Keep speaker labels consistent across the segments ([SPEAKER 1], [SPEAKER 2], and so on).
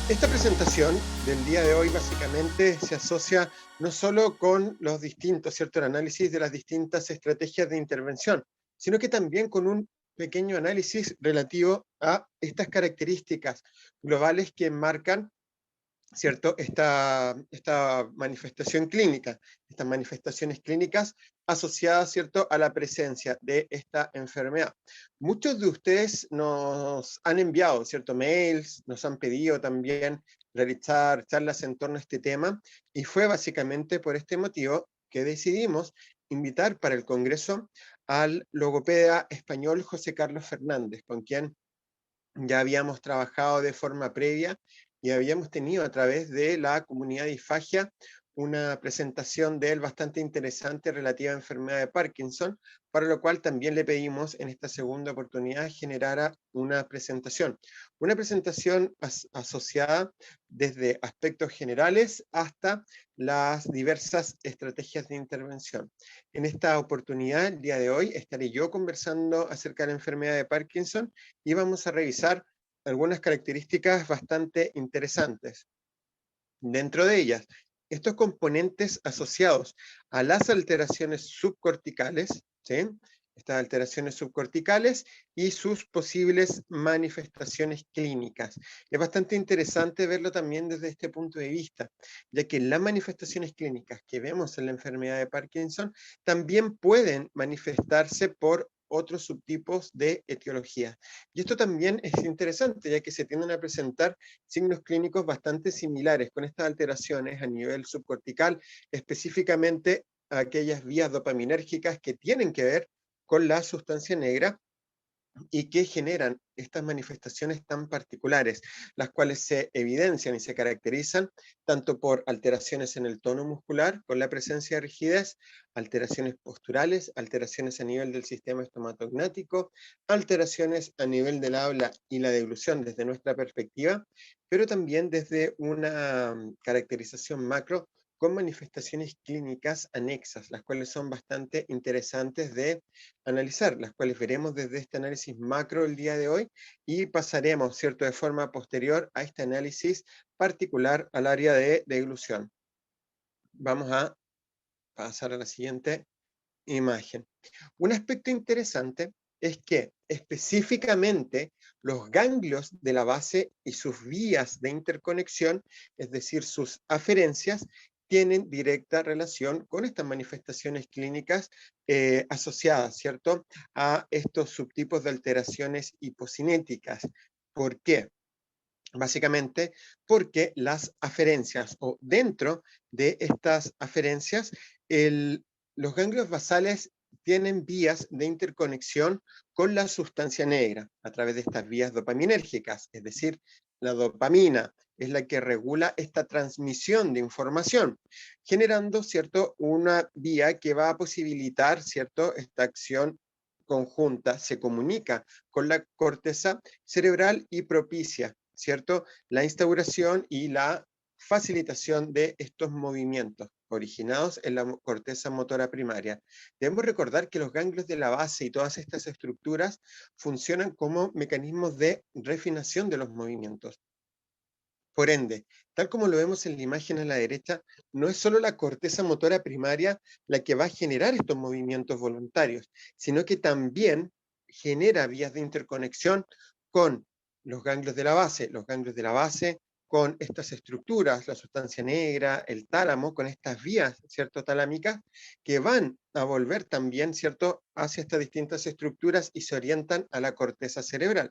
[SPEAKER 1] Esta presentación del día de hoy básicamente se asocia no solo con los distintos, ¿cierto?, el análisis de las distintas estrategias de intervención, sino que también con un pequeño análisis relativo a estas características globales que marcan, ¿cierto?, esta manifestación clínica, estas manifestaciones clínicas asociadas, ¿cierto?, a la presencia de esta enfermedad. Muchos de ustedes nos han enviado, ¿cierto?, mails, nos han pedido también realizar charlas en torno a este tema, y fue básicamente por este motivo que decidimos invitar para el Congreso al logopeda español José Carlos Fernández, con quien ya habíamos trabajado de forma previa y habíamos tenido a través de la comunidad de IFAGIA una presentación de él bastante interesante relativa a la enfermedad de Parkinson, para lo cual también le pedimos en esta segunda oportunidad generara una presentación asociada desde aspectos generales hasta las diversas estrategias de intervención. En esta oportunidad, el día de hoy, estaré yo conversando acerca de la enfermedad de Parkinson y vamos a revisar algunas características bastante interesantes. Dentro de ellas, estos componentes asociados a las alteraciones subcorticales, ¿sí?, estas alteraciones subcorticales y sus posibles manifestaciones clínicas. Es bastante interesante verlo también desde este punto de vista, ya que las manifestaciones clínicas que vemos en la enfermedad de Parkinson también pueden manifestarse por otros subtipos de etiología. Y esto también es interesante, ya que se tienden a presentar signos clínicos bastante similares con estas alteraciones a nivel subcortical, específicamente aquellas vías dopaminérgicas que tienen que ver con la sustancia negra y que generan estas manifestaciones tan particulares, las cuales se evidencian y se caracterizan tanto por alteraciones en el tono muscular, con la presencia de rigidez, alteraciones posturales, alteraciones a nivel del sistema estomatognático, alteraciones a nivel del habla y la deglución desde nuestra perspectiva, pero también desde una caracterización macro con manifestaciones clínicas anexas, las cuales son bastante interesantes de analizar, las cuales veremos desde este análisis macro el día de hoy y pasaremos, ¿cierto?, de forma posterior a este análisis particular al área de deglución. Vamos a pasar a la siguiente imagen. Un aspecto interesante es que específicamente los ganglios de la base y sus vías de interconexión, es decir, sus aferencias, tienen directa relación con estas manifestaciones clínicas asociadas, ¿cierto?, a estos subtipos de alteraciones hipocinéticas. ¿Por qué? Básicamente porque las aferencias o dentro de estas aferencias, los ganglios basales tienen vías de interconexión con la sustancia negra a través de estas vías dopaminérgicas, es decir, la dopamina es la que regula esta transmisión de información, generando, ¿cierto?, una vía que va a posibilitar, ¿cierto?, esta acción conjunta, se comunica con la corteza cerebral y propicia, ¿cierto?, la instauración y la facilitación de estos movimientos originados en la corteza motora primaria. Debemos recordar que los ganglios de la base y todas estas estructuras funcionan como mecanismos de refinación de los movimientos. Por ende, tal como lo vemos en la imagen a la derecha, no es solo la corteza motora primaria la que va a generar estos movimientos voluntarios, sino que también genera vías de interconexión con los ganglios de la base con estas estructuras, la sustancia negra, el tálamo, con estas vías, ¿cierto?, talámicas, que van a volver también, ¿cierto?, hacia estas distintas estructuras y se orientan a la corteza cerebral.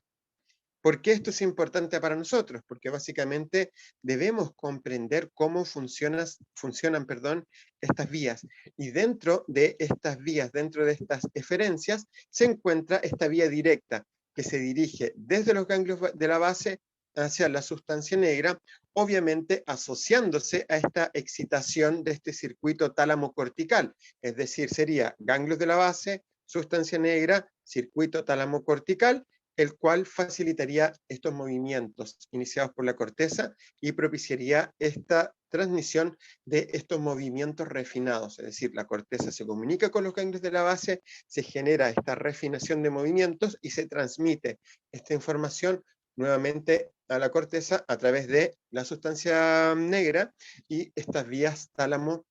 [SPEAKER 1] ¿Por qué esto es importante para nosotros? Porque básicamente debemos comprender cómo funcionan, perdón, estas vías. Y dentro de estas vías, dentro de estas eferencias, se encuentra esta vía directa que se dirige desde los ganglios de la base hacia la sustancia negra, obviamente asociándose a esta excitación de este circuito tálamo cortical. Es decir, sería ganglios de la base, sustancia negra, circuito tálamo cortical, el cual facilitaría estos movimientos iniciados por la corteza y propiciaría esta transmisión de estos movimientos refinados, es decir, la corteza se comunica con los ganglios de la base, se genera esta refinación de movimientos y se transmite esta información nuevamente a la corteza a través de la sustancia negra y estas vías tálamo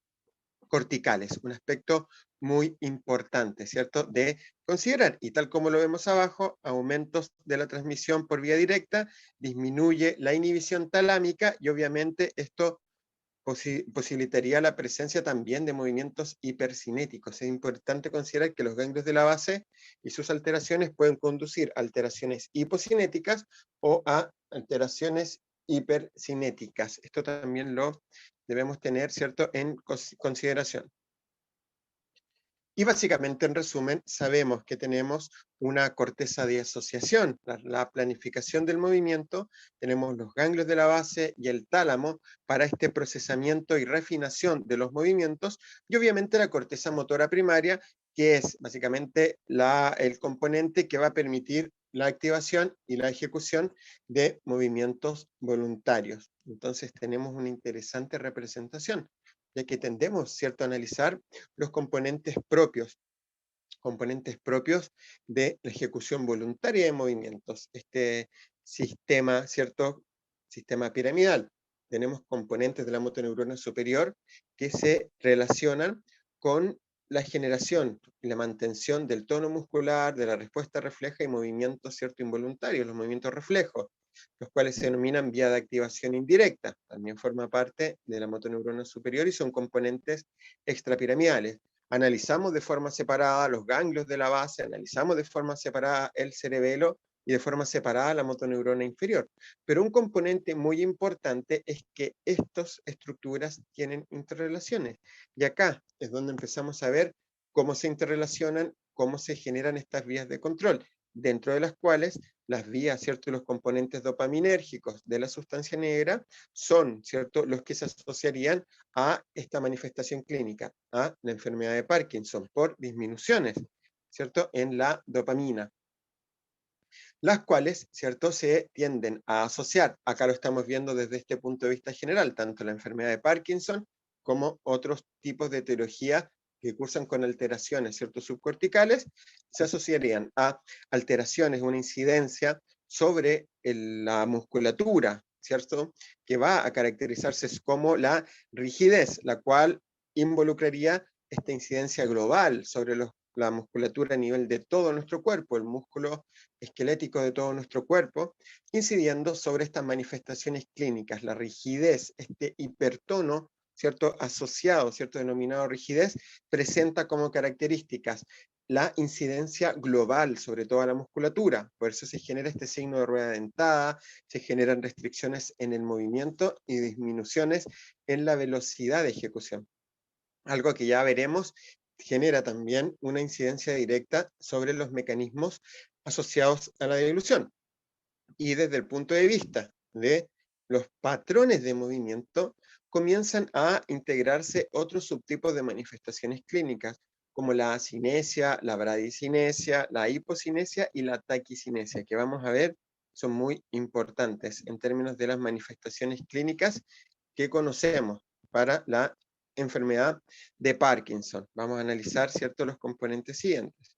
[SPEAKER 1] corticales, un aspecto muy importante, ¿cierto?, de considerar. Y tal como lo vemos abajo, aumentos de la transmisión por vía directa, disminuye la inhibición talámica y obviamente esto posibilitaría la presencia también de movimientos hipercinéticos. Es importante considerar que los ganglios de la base y sus alteraciones pueden conducir a alteraciones hipocinéticas o a alteraciones hipercinéticas. Esto también lo debemos tener, ¿cierto?, en consideración. Y básicamente, en resumen, sabemos que tenemos una corteza de asociación, la planificación del movimiento, tenemos los ganglios de la base y el tálamo para este procesamiento y refinación de los movimientos, y obviamente la corteza motora primaria, que es básicamente el componente que va a permitir la activación y la ejecución de movimientos voluntarios. Entonces tenemos una interesante representación, ya que tendemos, ¿cierto?, a analizar los componentes propios de la ejecución voluntaria de movimientos. Este sistema, ¿cierto?, sistema piramidal. Tenemos componentes de la motoneurona superior que se relacionan con la generación y la mantención del tono muscular, de la respuesta refleja y movimientos, ¿cierto?, involuntarios, los movimientos reflejos, los cuales se denominan vía de activación indirecta. También forma parte de la motoneurona superior y son componentes extrapiramidales. Analizamos de forma separada los ganglios de la base, analizamos de forma separada el cerebelo y de forma separada la motoneurona inferior. Pero un componente muy importante es que estas estructuras tienen interrelaciones. Y acá es donde empezamos a ver cómo se interrelacionan, cómo se generan estas vías de control, dentro de las cuales las vías, ¿cierto?, y los componentes dopaminérgicos de la sustancia negra son, ¿cierto?, los que se asociarían a esta manifestación clínica, a la enfermedad de Parkinson, por disminuciones, ¿cierto?, en la dopamina, las cuales, ¿cierto?, se tienden a asociar. Acá lo estamos viendo desde este punto de vista general, tanto la enfermedad de Parkinson como otros tipos de etiología que cursan con alteraciones, ¿cierto?, subcorticales, se asociarían a alteraciones, una incidencia sobre la musculatura, ¿cierto?, que va a caracterizarse como la rigidez, la cual involucraría esta incidencia global sobre la musculatura a nivel de todo nuestro cuerpo, el músculo esquelético de todo nuestro cuerpo, incidiendo sobre estas manifestaciones clínicas, la rigidez, este hipertono, ¿cierto?, asociado, ¿cierto?, denominado rigidez, presenta como características la incidencia global sobre toda la musculatura. Por eso se genera este signo de rueda dentada, se generan restricciones en el movimiento y disminuciones en la velocidad de ejecución. Algo que ya veremos genera también una incidencia directa sobre los mecanismos asociados a la dilución. Y desde el punto de vista de los patrones de movimiento, comienzan a integrarse otros subtipos de manifestaciones clínicas, como la cinesia, la bradicinesia, la hipocinesia y la taquicinesia, que vamos a ver son muy importantes en términos de las manifestaciones clínicas que conocemos para la enfermedad de Parkinson. Vamos a analizar, ¿cierto?, los componentes siguientes.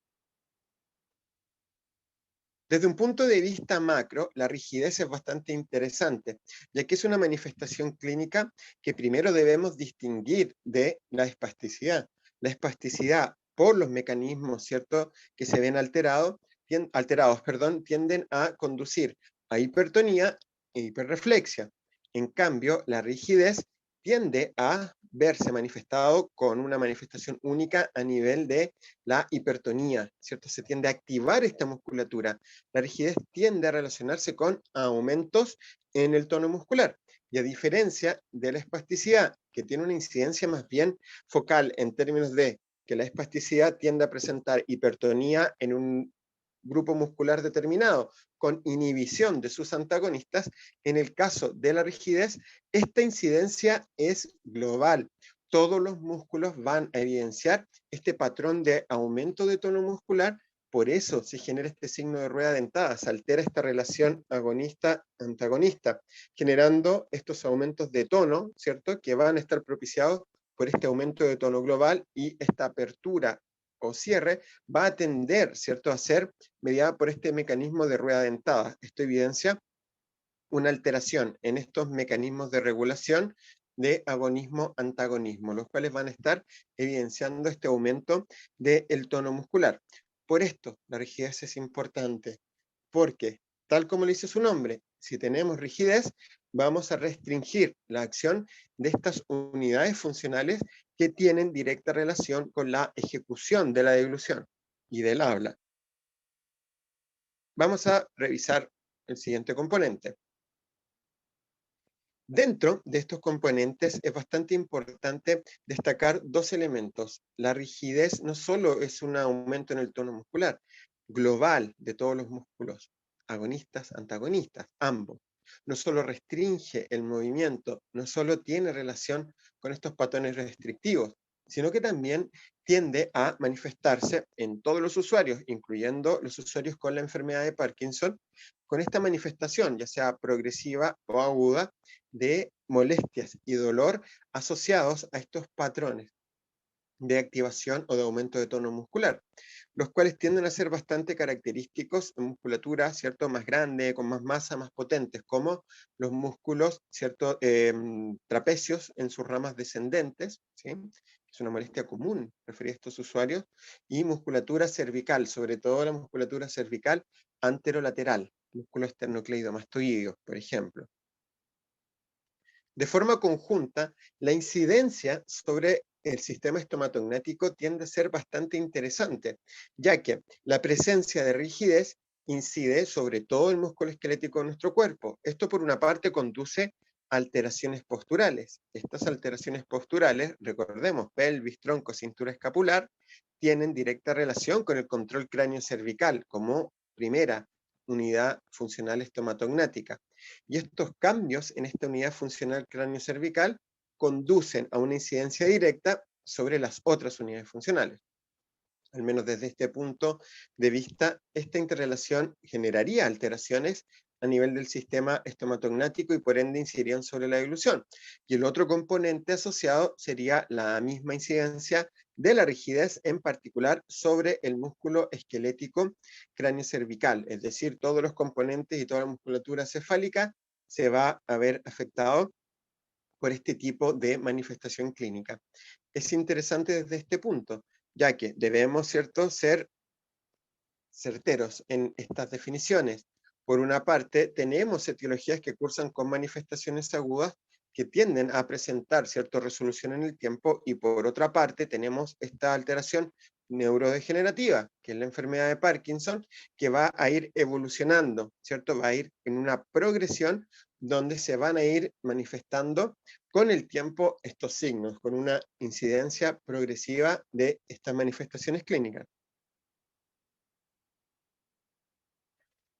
[SPEAKER 1] Desde un punto de vista macro, la rigidez es bastante interesante, ya que es una manifestación clínica que primero debemos distinguir de la espasticidad. La espasticidad, por los mecanismos, ¿cierto?, que se ven alterados, tienden a conducir a hipertonía e hiperreflexia. En cambio, la rigidez tiende a verse manifestado con una manifestación única a nivel de la hipertonía, ¿cierto? Se tiende a activar esta musculatura. La rigidez tiende a relacionarse con aumentos en el tono muscular. Y a diferencia de la espasticidad, que tiene una incidencia más bien focal en términos de que la espasticidad tiende a presentar hipertonía en un grupo muscular determinado, con inhibición de sus antagonistas, en el caso de la rigidez, esta incidencia es global. Todos los músculos van a evidenciar este patrón de aumento de tono muscular, por eso se genera este signo de rueda dentada, se altera esta relación agonista-antagonista, generando estos aumentos de tono, ¿cierto?, que van a estar propiciados por este aumento de tono global y esta apertura o cierre va a tender, ¿cierto?, a ser mediada por este mecanismo de rueda dentada. Esto evidencia una alteración en estos mecanismos de regulación de agonismo-antagonismo, los cuales van a estar evidenciando este aumento del tono muscular. Por esto, la rigidez es importante, porque, tal como le dice su nombre, si tenemos rigidez, vamos a restringir la acción de estas unidades funcionales que tienen directa relación con la ejecución de la deglución y del habla. Vamos a revisar el siguiente componente. Dentro de estos componentes es bastante importante destacar dos elementos. La rigidez no solo es un aumento en el tono muscular global de todos los músculos, agonistas, antagonistas, ambos. No solo restringe el movimiento, no solo tiene relación con estos patrones restrictivos, sino que también tiende a manifestarse en todos los usuarios, incluyendo los usuarios con la enfermedad de Parkinson, con esta manifestación, ya sea progresiva o aguda, de molestias y dolor asociados a estos patrones de activación o de aumento de tono muscular, los cuales tienden a ser bastante característicos en musculatura, ¿cierto?, más grande, con más masa, más potentes, como los músculos, ¿cierto?, trapecios en sus ramas descendentes, ¿sí?, es una molestia común referida a estos usuarios, y musculatura cervical, sobre todo la musculatura cervical anterolateral, músculo esternocleidomastoideo, por ejemplo. De forma conjunta, la incidencia sobre el sistema estomatognático tiende a ser bastante interesante, ya que la presencia de rigidez incide sobre todo el músculo esquelético de nuestro cuerpo. Esto, por una parte, conduce a alteraciones posturales. Estas alteraciones posturales, recordemos, pelvis, tronco, cintura escapular, tienen directa relación con el control cráneo cervical como primera unidad funcional estomatognática. Y estos cambios en esta unidad funcional cráneo-cervical conducen a una incidencia directa sobre las otras unidades funcionales. Al menos desde este punto de vista, esta interrelación generaría alteraciones a nivel del sistema estomatognático y por ende incidirían sobre la deglución. Y el otro componente asociado sería la misma incidencia de la rigidez, en particular sobre el músculo esquelético cráneo-cervical, es decir, todos los componentes y toda la musculatura cefálica se va a ver afectado por este tipo de manifestación clínica. Es interesante desde este punto, ya que debemos, ¿cierto?, ser certeros en estas definiciones. Por una parte, tenemos etiologías que cursan con manifestaciones agudas que tienden a presentar cierta resolución en el tiempo, y por otra parte tenemos esta alteración neurodegenerativa, que es la enfermedad de Parkinson, que va a ir evolucionando, ¿cierto? Va a ir en una progresión donde se van a ir manifestando con el tiempo estos signos, con una incidencia progresiva de estas manifestaciones clínicas.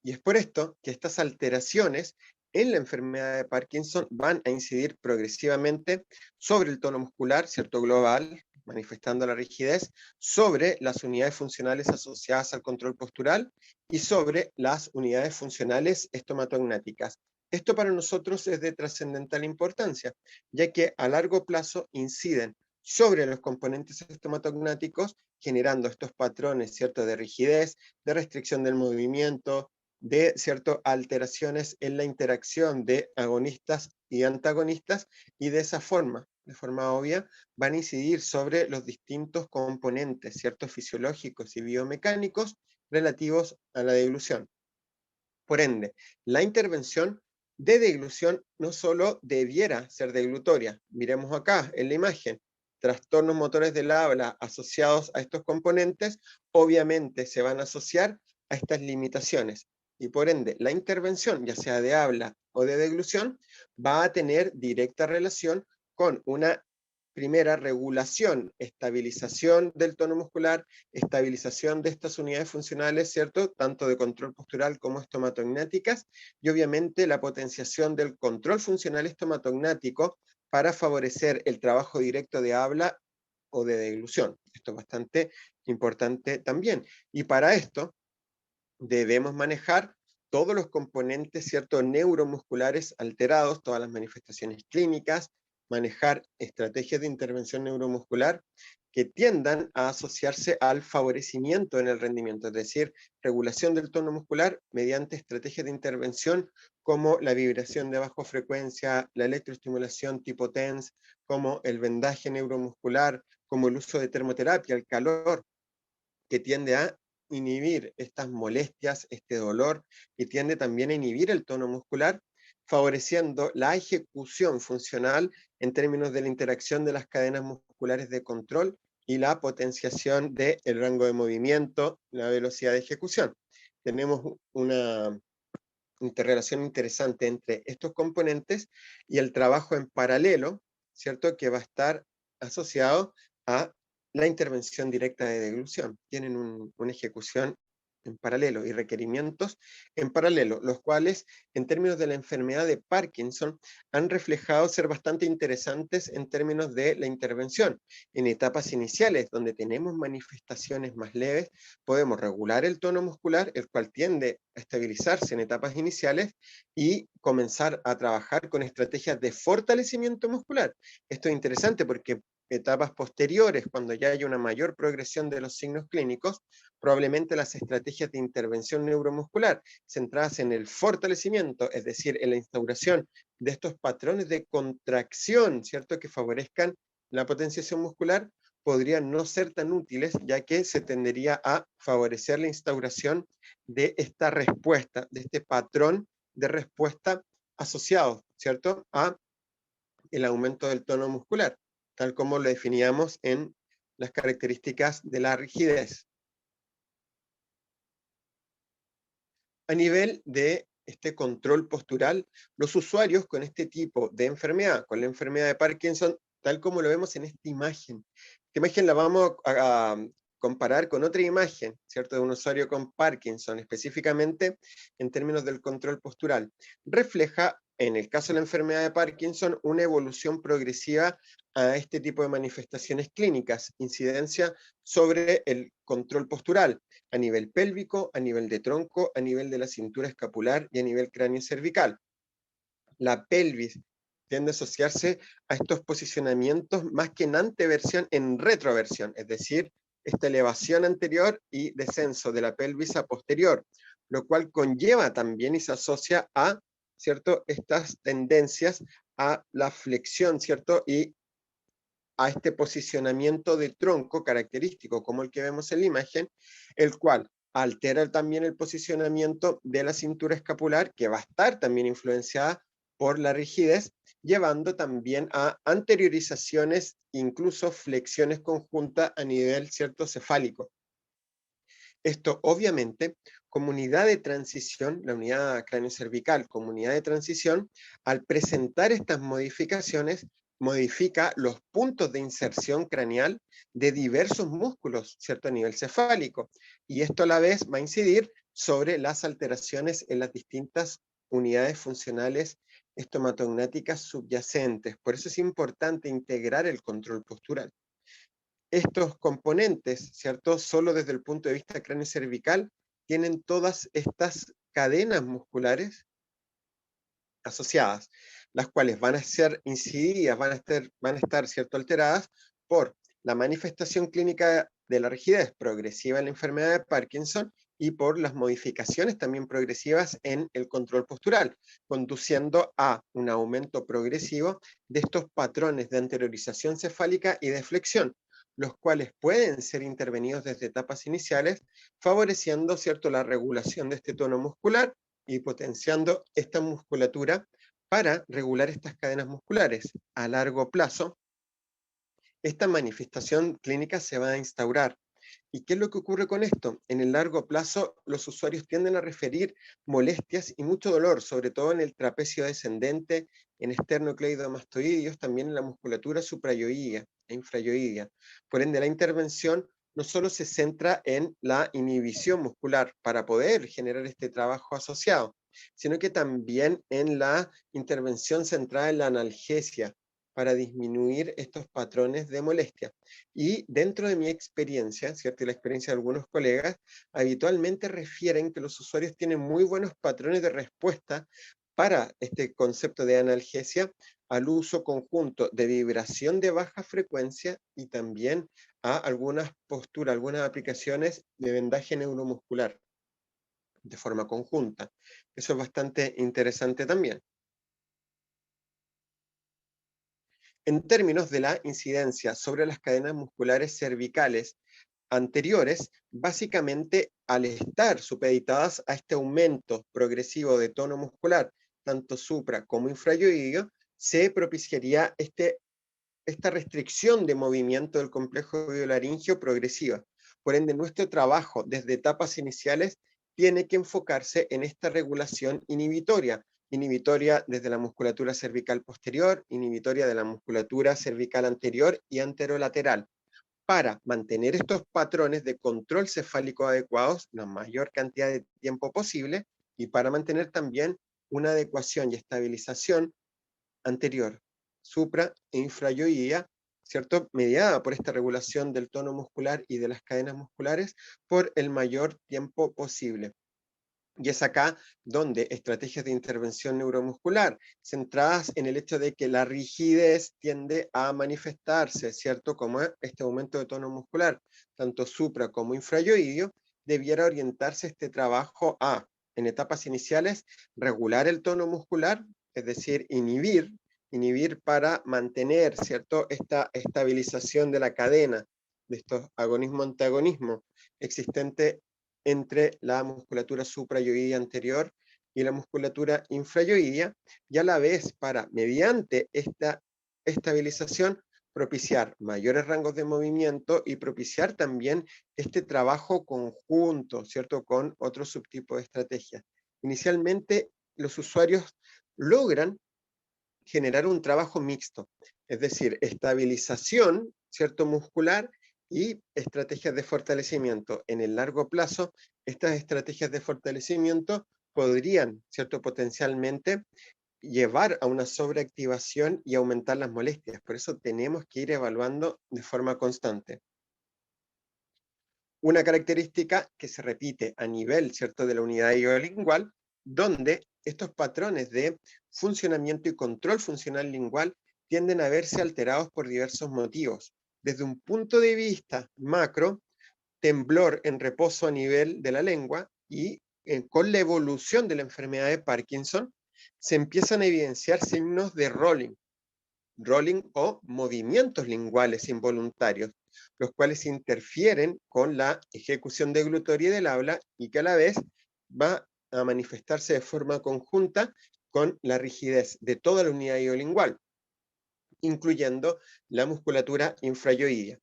[SPEAKER 1] Y es por esto que estas alteraciones en la enfermedad de Parkinson van a incidir progresivamente sobre el tono muscular, ¿cierto?, global, manifestando la rigidez, sobre las unidades funcionales asociadas al control postural y sobre las unidades funcionales estomatognáticas. Esto para nosotros es de trascendental importancia, ya que a largo plazo inciden sobre los componentes estomatognáticos, generando estos patrones, ¿cierto?, de rigidez, de restricción del movimiento, de ciertas alteraciones en la interacción de agonistas y antagonistas, y de esa forma, de forma obvia, van a incidir sobre los distintos componentes, ciertos fisiológicos y biomecánicos relativos a la deglución. Por ende, la intervención de deglución no solo debiera ser deglutoria. Miremos acá en la imagen, trastornos motores del habla asociados a estos componentes, obviamente se van a asociar a estas limitaciones. Y por ende, la intervención, ya sea de habla o de deglución, va a tener directa relación con una primera regulación, estabilización del tono muscular, estabilización de estas unidades funcionales, ¿cierto?, tanto de control postural como estomatognáticas, y obviamente la potenciación del control funcional estomatognático para favorecer el trabajo directo de habla o de deglución. Esto es bastante importante también. Y para esto debemos manejar todos los componentes, ¿cierto?, neuromusculares alterados, todas las manifestaciones clínicas, manejar estrategias de intervención neuromuscular que tiendan a asociarse al favorecimiento en el rendimiento, es decir, regulación del tono muscular mediante estrategias de intervención como la vibración de baja frecuencia, la electroestimulación tipo TENS, como el vendaje neuromuscular, como el uso de termoterapia, el calor, que tiende a inhibir estas molestias, este dolor, y tiende también a inhibir el tono muscular, favoreciendo la ejecución funcional en términos de la interacción de las cadenas musculares de control y la potenciación del rango de movimiento, la velocidad de ejecución. Tenemos una interrelación interesante entre estos componentes y el trabajo en paralelo, ¿cierto? Que va a estar asociado a la intervención directa de deglución. Tienen una ejecución en paralelo y requerimientos en paralelo, los cuales, en términos de la enfermedad de Parkinson, han reflejado ser bastante interesantes en términos de la intervención. En etapas iniciales, donde tenemos manifestaciones más leves, podemos regular el tono muscular, el cual tiende a estabilizarse en etapas iniciales, y comenzar a trabajar con estrategias de fortalecimiento muscular. Esto es interesante porque etapas posteriores, cuando ya hay una mayor progresión de los signos clínicos, probablemente las estrategias de intervención neuromuscular centradas en el fortalecimiento, es decir, en la instauración de estos patrones de contracción, ¿cierto?, que favorezcan la potenciación muscular, podrían no ser tan útiles, ya que se tendería a favorecer la instauración de esta respuesta, de este patrón de respuesta asociado, ¿cierto?, a el aumento del tono muscular, tal como lo definíamos en las características de la rigidez. A nivel de este control postural, los usuarios con este tipo de enfermedad, con la enfermedad de Parkinson, tal como lo vemos en esta imagen. Esta imagen la vamos a comparar con otra imagen, ¿cierto?, de un usuario con Parkinson, específicamente en términos del control postural. Refleja, en el caso de la enfermedad de Parkinson, una evolución progresiva a este tipo de manifestaciones clínicas, incidencia sobre el control postural, a nivel pélvico, a nivel de tronco, a nivel de la cintura escapular y a nivel cráneo cervical. La pelvis tiende a asociarse a estos posicionamientos más que en anteversión, en retroversión, es decir, esta elevación anterior y descenso de la pelvis a posterior, lo cual conlleva también y se asocia a, ¿cierto?, estas tendencias a la flexión, ¿cierto?, y a este posicionamiento del tronco característico como el que vemos en la imagen, el cual altera también el posicionamiento de la cintura escapular, que va a estar también influenciada por la rigidez, llevando también a anteriorizaciones, incluso flexiones conjuntas a nivel, cierto, cefálico. Esto obviamente, como unidad de transición, la unidad cráneo-cervical como unidad de transición, al presentar estas modificaciones, modifica los puntos de inserción craneal de diversos músculos, ¿cierto?, a nivel cefálico. Y esto a la vez va a incidir sobre las alteraciones en las distintas unidades funcionales estomatognáticas subyacentes. Por eso es importante integrar el control postural. Estos componentes, ¿cierto?, solo desde el punto de vista cráneo-cervical, tienen todas estas cadenas musculares asociadas, las cuales van a ser incididas, van a estar, ¿cierto?, alteradas por la manifestación clínica de la rigidez progresiva en la enfermedad de Parkinson y por las modificaciones también progresivas en el control postural, conduciendo a un aumento progresivo de estos patrones de anteriorización cefálica y de flexión, los cuales pueden ser intervenidos desde etapas iniciales, favoreciendo, ¿cierto?, la regulación de este tono muscular y potenciando esta musculatura para regular estas cadenas musculares. A largo plazo, esta manifestación clínica se va a instaurar. ¿Y qué es lo que ocurre con esto? En el largo plazo, los usuarios tienden a referir molestias y mucho dolor, sobre todo en el trapecio descendente, en esternocleidomastoideos, también en la musculatura suprayoidea e infrayoidea. Por ende, la intervención no solo se centra en la inhibición muscular para poder generar este trabajo asociado, sino que también en la intervención centrada en la analgesia para disminuir estos patrones de molestia. Y dentro de mi experiencia, ¿cierto?, y la experiencia de algunos colegas, habitualmente refieren que los usuarios tienen muy buenos patrones de respuesta para este concepto de analgesia, al uso conjunto de vibración de baja frecuencia y también a algunas posturas, algunas aplicaciones de vendaje neuromuscular de forma conjunta. Eso es bastante interesante también. En términos de la incidencia sobre las cadenas musculares cervicales anteriores, básicamente al estar supeditadas a este aumento progresivo de tono muscular, tanto supra como infrayoideo, se propiciaría esta restricción de movimiento del complejo biolaringio progresiva. Por ende, nuestro trabajo desde etapas iniciales tiene que enfocarse en esta regulación inhibitoria desde la musculatura cervical posterior, inhibitoria de la musculatura cervical anterior y anterolateral, para mantener estos patrones de control cefálico adecuados la mayor cantidad de tiempo posible y para mantener también una adecuación y estabilización anterior, supra e infrayoidea, ¿cierto? Mediada por esta regulación del tono muscular y de las cadenas musculares por el mayor tiempo posible. Y es acá donde estrategias de intervención neuromuscular, centradas en el hecho de que la rigidez tiende a manifestarse, ¿cierto? Como este aumento de tono muscular, tanto supra como infrayoideo, debiera orientarse este trabajo a, en etapas iniciales, regular el tono muscular, es decir, inhibir para mantener, ¿cierto? Esta estabilización de la cadena de estos agonismo-antagonismo existente entre la musculatura suprayoidea anterior y la musculatura infrayoidea, y a la vez para, mediante esta estabilización, propiciar mayores rangos de movimiento y propiciar también este trabajo conjunto, ¿cierto?, con otros subtipos de estrategias. Inicialmente, los usuarios logran generar un trabajo mixto, es decir, estabilización, ¿cierto?, muscular y estrategias de fortalecimiento. En el largo plazo, estas estrategias de fortalecimiento podrían, ¿cierto?, potencialmente llevar a una sobreactivación y aumentar las molestias. Por eso tenemos que ir evaluando de forma constante. Una característica que se repite a nivel, ¿cierto?, de la unidad iolingual, donde estos patrones de funcionamiento y control funcional lingual tienden a verse alterados por diversos motivos. Desde un punto de vista macro, temblor en reposo a nivel de la lengua y con la evolución de la enfermedad de Parkinson, se empiezan a evidenciar signos de rolling o movimientos linguales involuntarios, los cuales interfieren con la ejecución de glutoria del habla y que a la vez va a manifestarse de forma conjunta con la rigidez de toda la unidad iolingual, incluyendo la musculatura infrayoidea.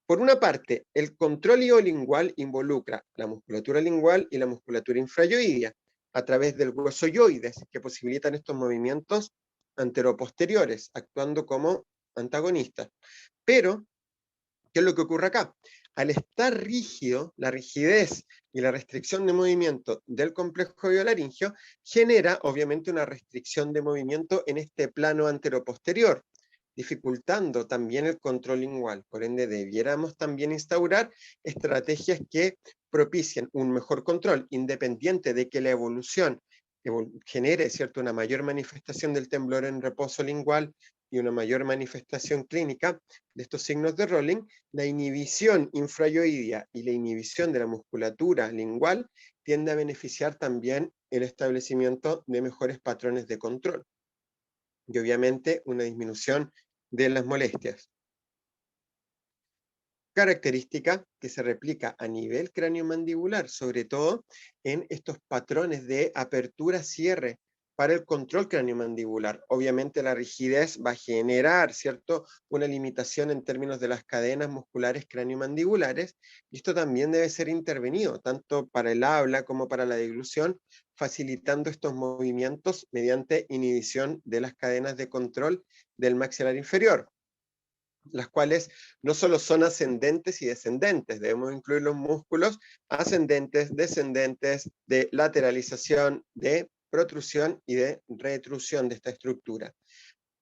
[SPEAKER 1] Por una parte, el control iolingual involucra la musculatura lingual y la musculatura infrayoidea a través del hueso yoides, que posibilitan estos movimientos anteroposteriores, actuando como antagonistas. Pero, ¿qué es lo que ocurre acá? Al estar rígido, la rigidez y la restricción de movimiento del complejo biolaringio genera obviamente una restricción de movimiento en este plano anteroposterior, dificultando también el control lingual. Por ende, debiéramos también instaurar estrategias que propicien un mejor control, independiente de que la evolución genere, ¿cierto?, una mayor manifestación del temblor en reposo lingual y una mayor manifestación clínica de estos signos de Rolling. La inhibición infrayoidea y la inhibición de la musculatura lingual tiende a beneficiar también el establecimiento de mejores patrones de control y obviamente una disminución de las molestias. Característica que se replica a nivel craneomandibular, sobre todo en estos patrones de apertura-cierre para el control craneomandibular. Obviamente la rigidez va a generar, ¿cierto?, una limitación en términos de las cadenas musculares craneomandibulares, y esto también debe ser intervenido, tanto para el habla como para la deglución, facilitando estos movimientos mediante inhibición de las cadenas de control del maxilar inferior, las cuales no solo son ascendentes y descendentes, debemos incluir los músculos ascendentes, descendentes, de lateralización, de protrusión y de retrusión de esta estructura.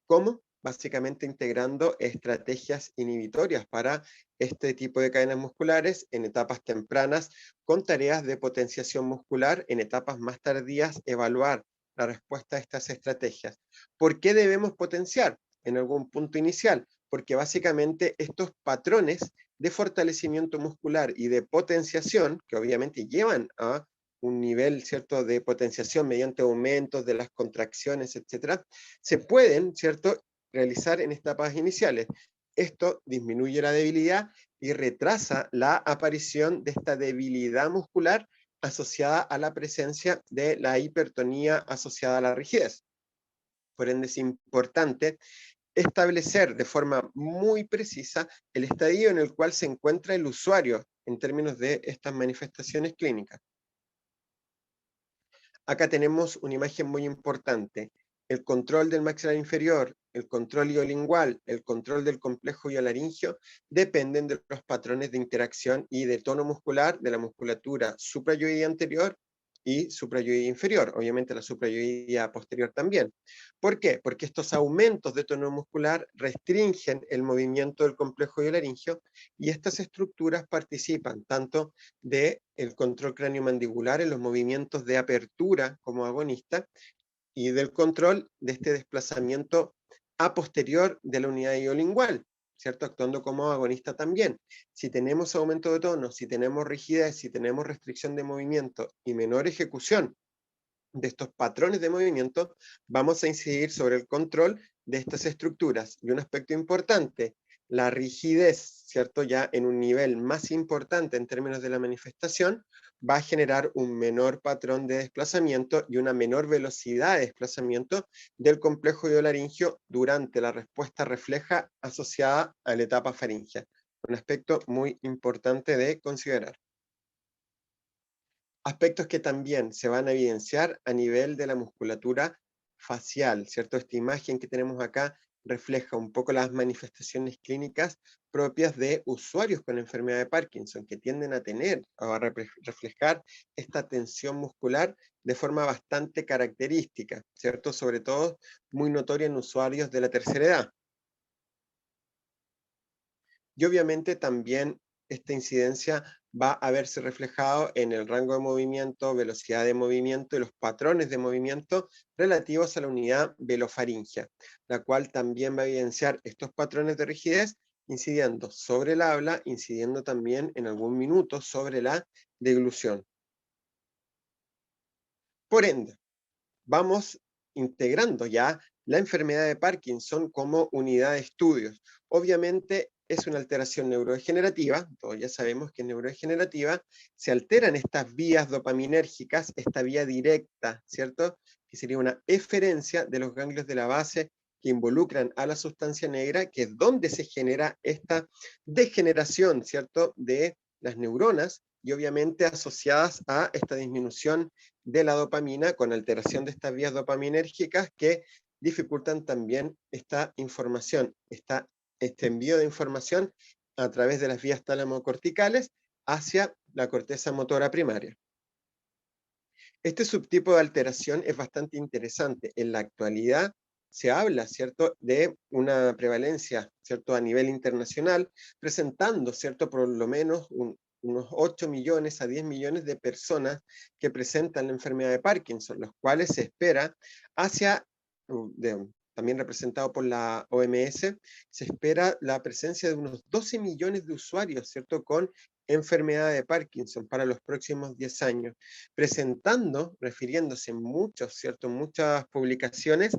[SPEAKER 1] ¿Cómo? Básicamente integrando estrategias inhibitorias para este tipo de cadenas musculares en etapas tempranas, con tareas de potenciación muscular, en etapas más tardías evaluar la respuesta a estas estrategias. ¿Por qué debemos potenciar? En algún punto inicial, porque básicamente estos patrones de fortalecimiento muscular y de potenciación, que obviamente llevan a un nivel, ¿cierto?, de potenciación mediante aumentos de las contracciones, etcétera, se pueden, ¿cierto?, realizar en etapas iniciales. Esto disminuye la debilidad y retrasa la aparición de esta debilidad muscular asociada a la presencia de la hipertonía asociada a la rigidez. Por ende, es importante establecer de forma muy precisa el estadio en el cual se encuentra el usuario en términos de estas manifestaciones clínicas. Acá tenemos una imagen muy importante. El control del maxilar inferior, el control iolingual, el control del complejo iolaringio dependen de los patrones de interacción y de tono muscular de la musculatura suprayoidea anterior y suprayoidea inferior, obviamente la suprayoidea posterior también. ¿Por qué? Porque estos aumentos de tono muscular restringen el movimiento del complejo iolaringio y estas estructuras participan tanto del control craniomandibular en los movimientos de apertura como agonista y del control de este desplazamiento a posterior de la unidad iolingual, ¿cierto? Actuando como agonista también. Si tenemos aumento de tono, si tenemos rigidez, si tenemos restricción de movimiento y menor ejecución de estos patrones de movimiento, vamos a incidir sobre el control de estas estructuras. Y un aspecto importante, la rigidez, ¿cierto? Ya en un nivel más importante en términos de la manifestación, va a generar un menor patrón de desplazamiento y una menor velocidad de desplazamiento del complejo iolaringio durante la respuesta refleja asociada a la etapa faríngea. Un aspecto muy importante de considerar. Aspectos que también se van a evidenciar a nivel de la musculatura facial, ¿cierto? Esta imagen que tenemos acá refleja un poco las manifestaciones clínicas propias de usuarios con enfermedad de Parkinson, que tienden a tener o a reflejar esta tensión muscular de forma bastante característica, ¿cierto? Sobre todo muy notoria en usuarios de la tercera edad. Y obviamente también esta incidencia va a verse reflejado en el rango de movimiento, velocidad de movimiento y los patrones de movimiento relativos a la unidad velofaringia, la cual también va a evidenciar estos patrones de rigidez, incidiendo sobre el habla, incidiendo también en algún minuto sobre la deglución. Por ende, vamos integrando ya la enfermedad de Parkinson como unidad de estudios. Obviamente es una alteración neurodegenerativa, todos ya sabemos que en neurodegenerativa se alteran estas vías dopaminérgicas, esta vía directa, ¿cierto? Que sería una eferencia de los ganglios de la base que involucran a la sustancia negra, que es donde se genera esta degeneración, ¿cierto? De las neuronas y obviamente asociadas a esta disminución de la dopamina con alteración de estas vías dopaminérgicas que dificultan también esta información, este envío de información a través de las vías tálamo-corticales hacia la corteza motora primaria. Este subtipo de alteración es bastante interesante. En la actualidad se habla, ¿cierto?, de una prevalencia, ¿cierto?, a nivel internacional, presentando, ¿cierto?, por lo menos unos 8 millones a 10 millones de personas que presentan la enfermedad de Parkinson, los cuales se espera hacia, también representado por la OMS, se espera la presencia de unos 12 millones de usuarios, ¿cierto?, con enfermedad de Parkinson para los próximos 10 años, presentando, refiriéndose en muchas publicaciones,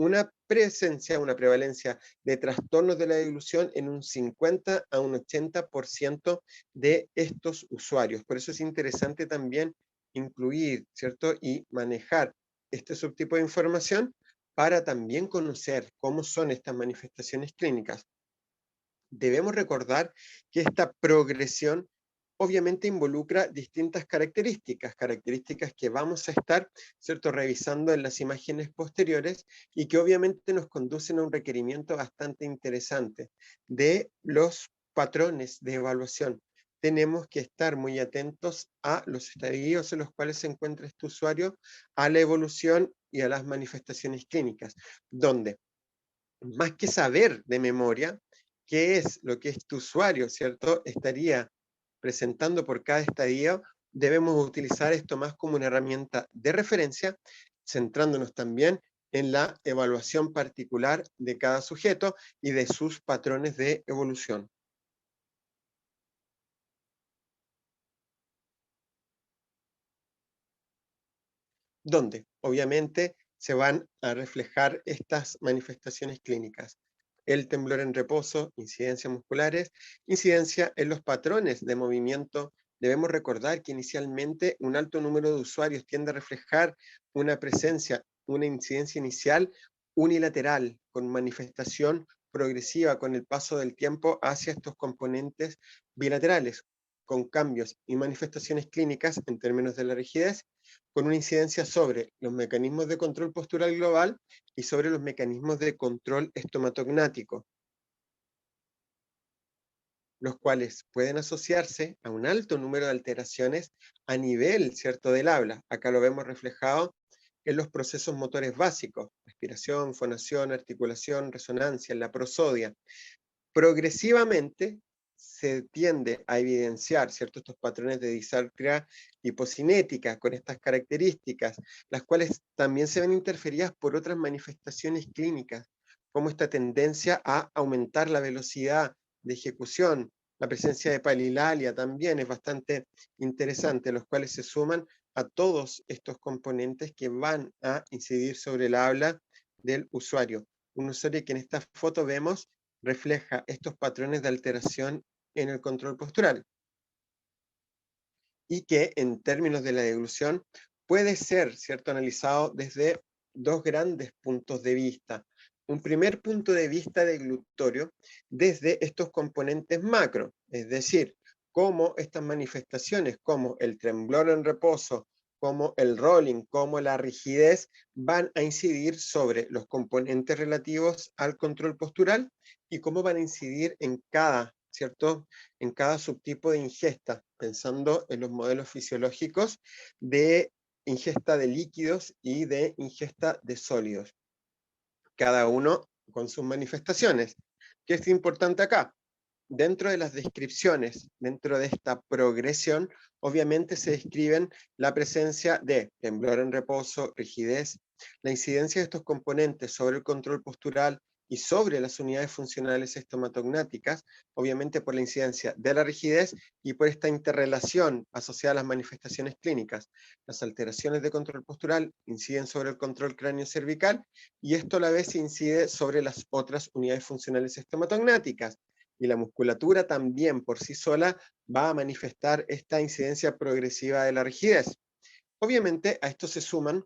[SPEAKER 1] una presencia, una prevalencia de trastornos de la deglución en un 50 a un 80% de estos usuarios. Por eso es interesante también incluir, ¿cierto? Y manejar este subtipo de información para también conocer cómo son estas manifestaciones clínicas. Debemos recordar que esta progresión obviamente involucra distintas características que vamos a estar, ¿cierto?, revisando en las imágenes posteriores y que obviamente nos conducen a un requerimiento bastante interesante de los patrones de evaluación. Tenemos que estar muy atentos a los estadios en los cuales se encuentra este usuario, a la evolución y a las manifestaciones clínicas, donde más que saber de memoria qué es lo que este usuario, ¿cierto?, estaría presentando por cada estadio, debemos utilizar esto más como una herramienta de referencia, centrándonos también en la evaluación particular de cada sujeto y de sus patrones de evolución, donde obviamente se van a reflejar estas manifestaciones clínicas. El temblor en reposo, incidencias musculares, incidencia en los patrones de movimiento. Debemos recordar que inicialmente un alto número de usuarios tiende a reflejar una presencia, una incidencia inicial unilateral, con manifestación progresiva con el paso del tiempo hacia estos componentes bilaterales, con cambios y manifestaciones clínicas en términos de la rigidez, con una incidencia sobre los mecanismos de control postural global y sobre los mecanismos de control estomatognático, los cuales pueden asociarse a un alto número de alteraciones a nivel, ¿cierto?, del habla. Acá lo vemos reflejado en los procesos motores básicos, respiración, fonación, articulación, resonancia, en la prosodia. Progresivamente se tiende a evidenciar, ¿cierto?, estos patrones de disartria hipocinética con estas características, las cuales también se ven interferidas por otras manifestaciones clínicas, como esta tendencia a aumentar la velocidad de ejecución. La presencia de palilalia también es bastante interesante, los cuales se suman a todos estos componentes que van a incidir sobre el habla del usuario. Un usuario que en esta foto vemos refleja estos patrones de alteración en el control postural y que en términos de la deglución puede ser, ¿cierto?, analizado desde dos grandes puntos de vista. Un primer punto de vista deglutorio desde estos componentes macro, es decir, cómo estas manifestaciones, como el temblor en reposo, como el rolling, como la rigidez, van a incidir sobre los componentes relativos al control postural y cómo van a incidir en cada, ¿cierto?, en cada subtipo de ingesta, pensando en los modelos fisiológicos de ingesta de líquidos y de ingesta de sólidos, cada uno con sus manifestaciones. ¿Qué es importante acá? Dentro de las descripciones, dentro de esta progresión, obviamente se describen la presencia de temblor en reposo, rigidez, la incidencia de estos componentes sobre el control postural y sobre las unidades funcionales estomatognáticas, obviamente por la incidencia de la rigidez y por esta interrelación asociada a las manifestaciones clínicas. Las alteraciones de control postural inciden sobre el control cráneo cervical y esto a la vez incide sobre las otras unidades funcionales estomatognáticas, y la musculatura también por sí sola va a manifestar esta incidencia progresiva de la rigidez. Obviamente a esto se suman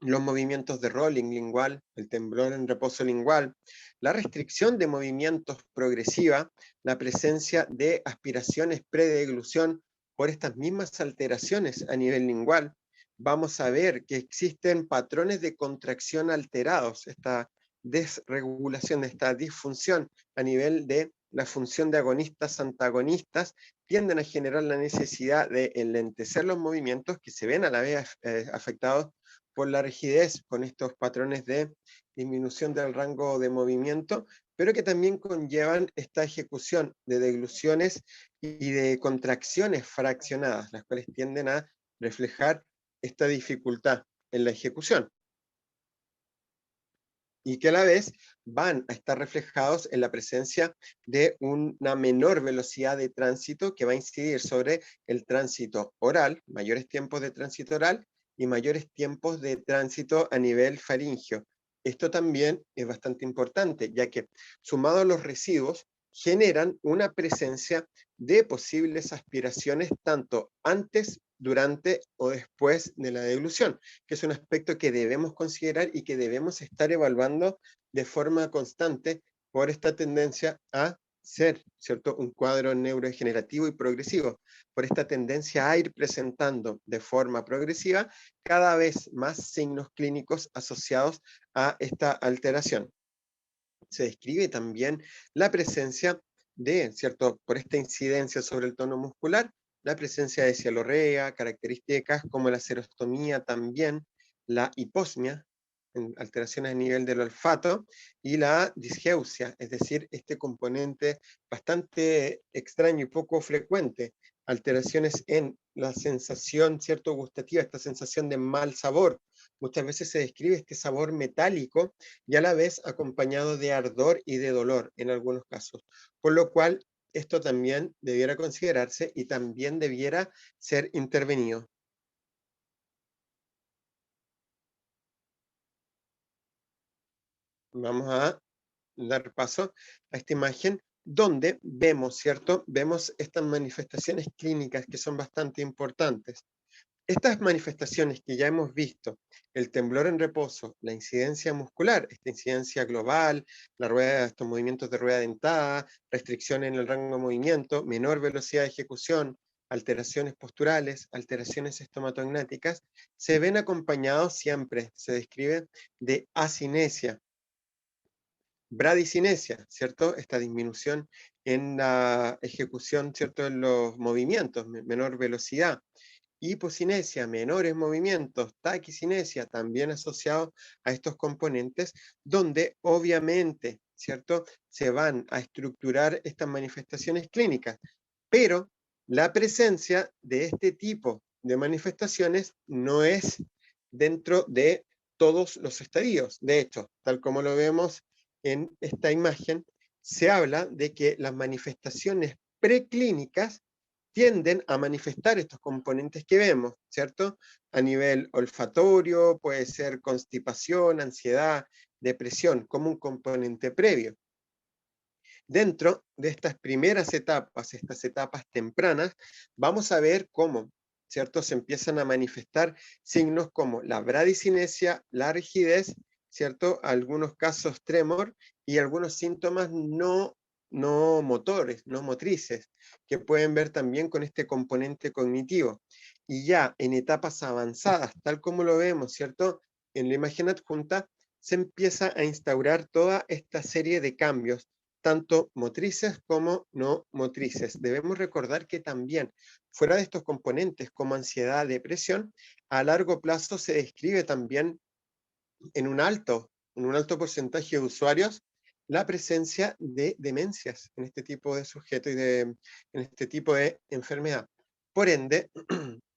[SPEAKER 1] los movimientos de rolling lingual, el temblor en reposo lingual, la restricción de movimientos progresiva, la presencia de aspiraciones predeglución por estas mismas alteraciones a nivel lingual. Vamos a ver que existen patrones de contracción alterados, esta desregulación, esta disfunción a nivel de la función de agonistas antagonistas tienden a generar la necesidad de enlentecer los movimientos que se ven a la vez afectados por la rigidez, con estos patrones de disminución del rango de movimiento, pero que también conllevan esta ejecución de degluciones y de contracciones fraccionadas, las cuales tienden a reflejar esta dificultad en la ejecución y que a la vez van a estar reflejados en la presencia de una menor velocidad de tránsito que va a incidir sobre el tránsito oral, mayores tiempos de tránsito oral y mayores tiempos de tránsito a nivel faríngeo. Esto también es bastante importante, ya que sumado a los residuos, generan una presencia de posibles aspiraciones tanto antes, durante o después de la deglución, que es un aspecto que debemos considerar y que debemos estar evaluando de forma constante por esta tendencia a ser, ¿cierto?, un cuadro neurodegenerativo y progresivo, por esta tendencia a ir presentando de forma progresiva cada vez más signos clínicos asociados a esta alteración. Se describe también la presencia de, ¿cierto?, por esta incidencia sobre el tono muscular, la presencia de cialorrea, características como la serostomía también, la hiposmia, alteraciones a nivel del olfato, y la disgeusia, es decir, este componente bastante extraño y poco frecuente, alteraciones en la sensación, ¿cierto?, gustativa, esta sensación de mal sabor, Muchas veces se describe este sabor metálico y a la vez acompañado de ardor y de dolor en algunos casos, por lo cual esto también debiera considerarse y también debiera ser intervenido. Vamos a dar paso a esta imagen donde vemos, ¿cierto? Vemos estas manifestaciones clínicas que son bastante importantes. Estas manifestaciones que ya hemos visto, el temblor en reposo, la incidencia muscular, esta incidencia global, estos movimientos de rueda dentada, restricción en el rango de movimiento, menor velocidad de ejecución, alteraciones posturales, alteraciones estomatognáticas, se ven acompañados siempre, se describe, de asinesia, bradicinesia, ¿cierto? Esta disminución en la ejecución, ¿cierto? En los movimientos, menor velocidad. Hipocinesia, menores movimientos, taquicinesia, también asociados a estos componentes, donde obviamente, ¿cierto? Se van a estructurar estas manifestaciones clínicas, pero la presencia de este tipo de manifestaciones no es dentro de todos los estadios. De hecho, tal como lo vemos en esta imagen, se habla de que las manifestaciones preclínicas tienden a manifestar estos componentes que vemos, ¿cierto? A nivel olfatorio, puede ser constipación, ansiedad, depresión, como un componente previo. Dentro de estas primeras etapas, estas etapas tempranas, vamos a ver cómo, ¿cierto? Se empiezan a manifestar signos como la bradicinesia, la rigidez, ¿cierto? Algunos casos tremor y algunos síntomas no motores, no motrices, que pueden ver también con este componente cognitivo. Y ya en etapas avanzadas, tal como lo vemos, ¿cierto? En la imagen adjunta, se empieza a instaurar toda esta serie de cambios tanto motrices como no motrices. Debemos recordar que también, fuera de estos componentes como ansiedad, depresión, a largo plazo se describe también en un alto porcentaje de usuarios la presencia de demencias en este tipo de sujeto en este tipo de enfermedad. Por ende,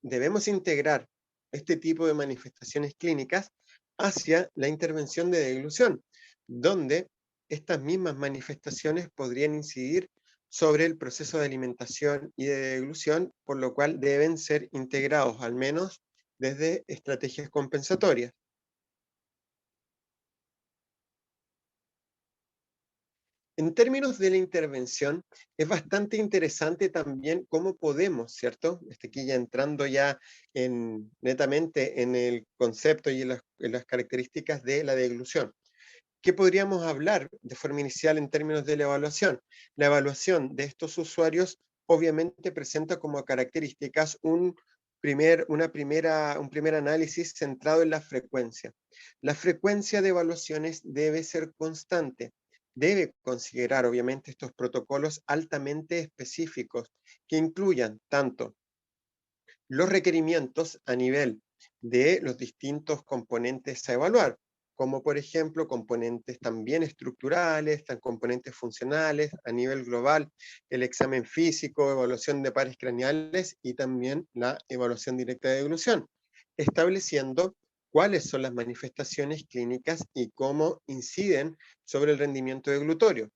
[SPEAKER 1] debemos integrar este tipo de manifestaciones clínicas hacia la intervención de deglución, donde estas mismas manifestaciones podrían incidir sobre el proceso de alimentación y de deglución, por lo cual deben ser integrados, al menos desde estrategias compensatorias. En términos de la intervención, es bastante interesante también cómo podemos, ¿cierto? Aquí ya entrando ya netamente en el concepto y en las características de la deglución. ¿Qué podríamos hablar de forma inicial en términos de la evaluación? La evaluación de estos usuarios obviamente presenta como características un primer análisis centrado en la frecuencia. La frecuencia de evaluaciones debe ser constante. Debe considerar obviamente estos protocolos altamente específicos que incluyan tanto los requerimientos a nivel de los distintos componentes a evaluar, como por ejemplo componentes también estructurales, componentes funcionales, a nivel global, el examen físico, evaluación de pares craneales y también la evaluación directa de deglución, estableciendo cuáles son las manifestaciones clínicas y cómo inciden sobre el rendimiento deglutorio.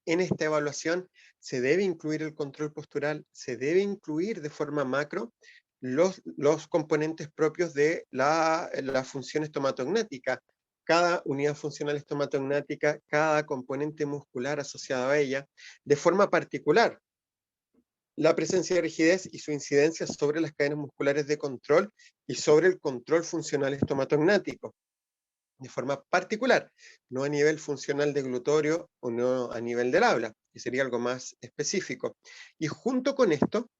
[SPEAKER 1] En esta evaluación se debe incluir el control postural, se debe incluir de forma macro los componentes propios de la función estomatognática. Cada unidad funcional estomatognática, cada componente muscular asociado a ella, de forma particular, la presencia de rigidez y su incidencia sobre las cadenas musculares de control y sobre el control funcional estomatognático de forma particular, no a nivel funcional de glutorio o no a nivel del habla, que sería algo más específico. Y junto con esto,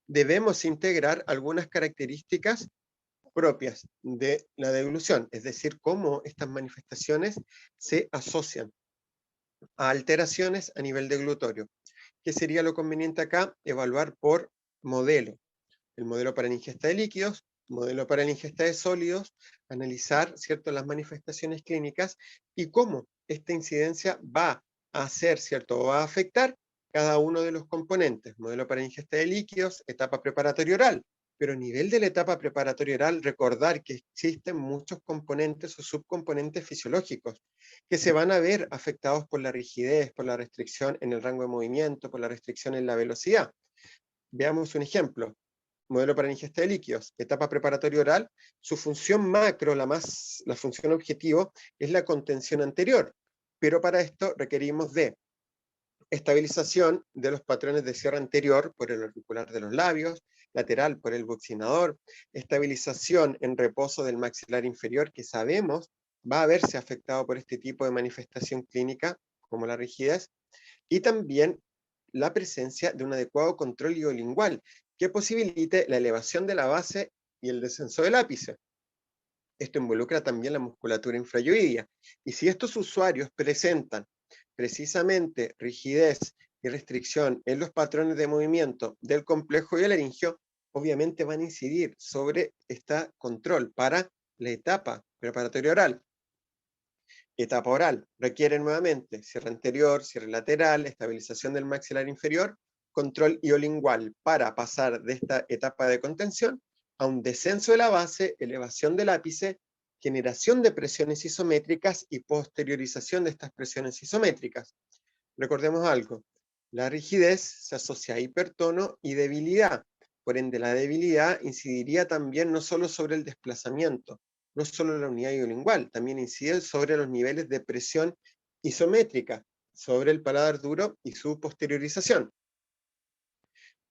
[SPEAKER 1] debemos integrar algunas características propias de la deglución, es decir, cómo estas manifestaciones se asocian a alteraciones a nivel de glutorio. ¿Qué sería lo conveniente acá? Evaluar por modelo el modelo para la ingesta de líquidos, modelo para la ingesta de sólidos, analizar, ¿cierto?, las manifestaciones clínicas y cómo esta incidencia va a hacer, ¿cierto?, o va a afectar cada uno de los componentes, modelo para ingesta de líquidos, etapa preparatoria oral. Pero a nivel de la etapa preparatoria oral, recordar que existen muchos componentes o subcomponentes fisiológicos que se van a ver afectados por la rigidez, por la restricción en el rango de movimiento, por la restricción en la velocidad. Veamos un ejemplo. Modelo para la ingesta de líquidos, etapa preparatoria oral, su función macro, la función objetivo, es la contención anterior, pero para esto requerimos de estabilización de los patrones de cierre anterior por el auricular de los labios, lateral por el buccinador, estabilización en reposo del maxilar inferior, que sabemos va a verse afectado por este tipo de manifestación clínica, como la rigidez, y también la presencia de un adecuado control iolingual que posibilite la elevación de la base y el descenso del ápice. Esto involucra también la musculatura infraoyoidea. Y si estos usuarios presentan precisamente rigidez y restricción en los patrones de movimiento del complejo hiolaringio, obviamente van a incidir sobre este control para la etapa preparatoria oral. Etapa oral requiere nuevamente cierre anterior, cierre lateral, estabilización del maxilar inferior, control iolingual para pasar de esta etapa de contención a un descenso de la base, elevación del ápice, generación de presiones isométricas y posteriorización de estas presiones isométricas. Recordemos algo, la rigidez se asocia a hipertono y debilidad, por ende la debilidad incidiría también no solo sobre el desplazamiento, no solo la unidad iolingual, también incide sobre los niveles de presión isométrica, sobre el paladar duro y su posteriorización.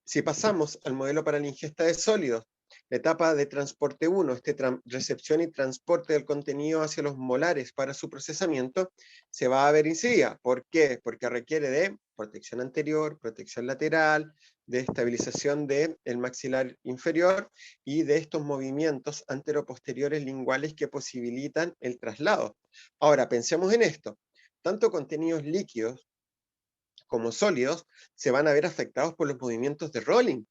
[SPEAKER 1] Si pasamos al modelo para la ingesta de sólidos, la etapa de transporte 1, recepción y transporte del contenido hacia los molares para su procesamiento, se va a ver incidida. ¿Por qué? Porque requiere de protección anterior, protección lateral, de estabilización del maxilar inferior y de estos movimientos anteroposteriores linguales que posibilitan el traslado. Ahora, pensemos en esto. Tanto contenidos líquidos como sólidos se van a ver afectados por los movimientos de rolling.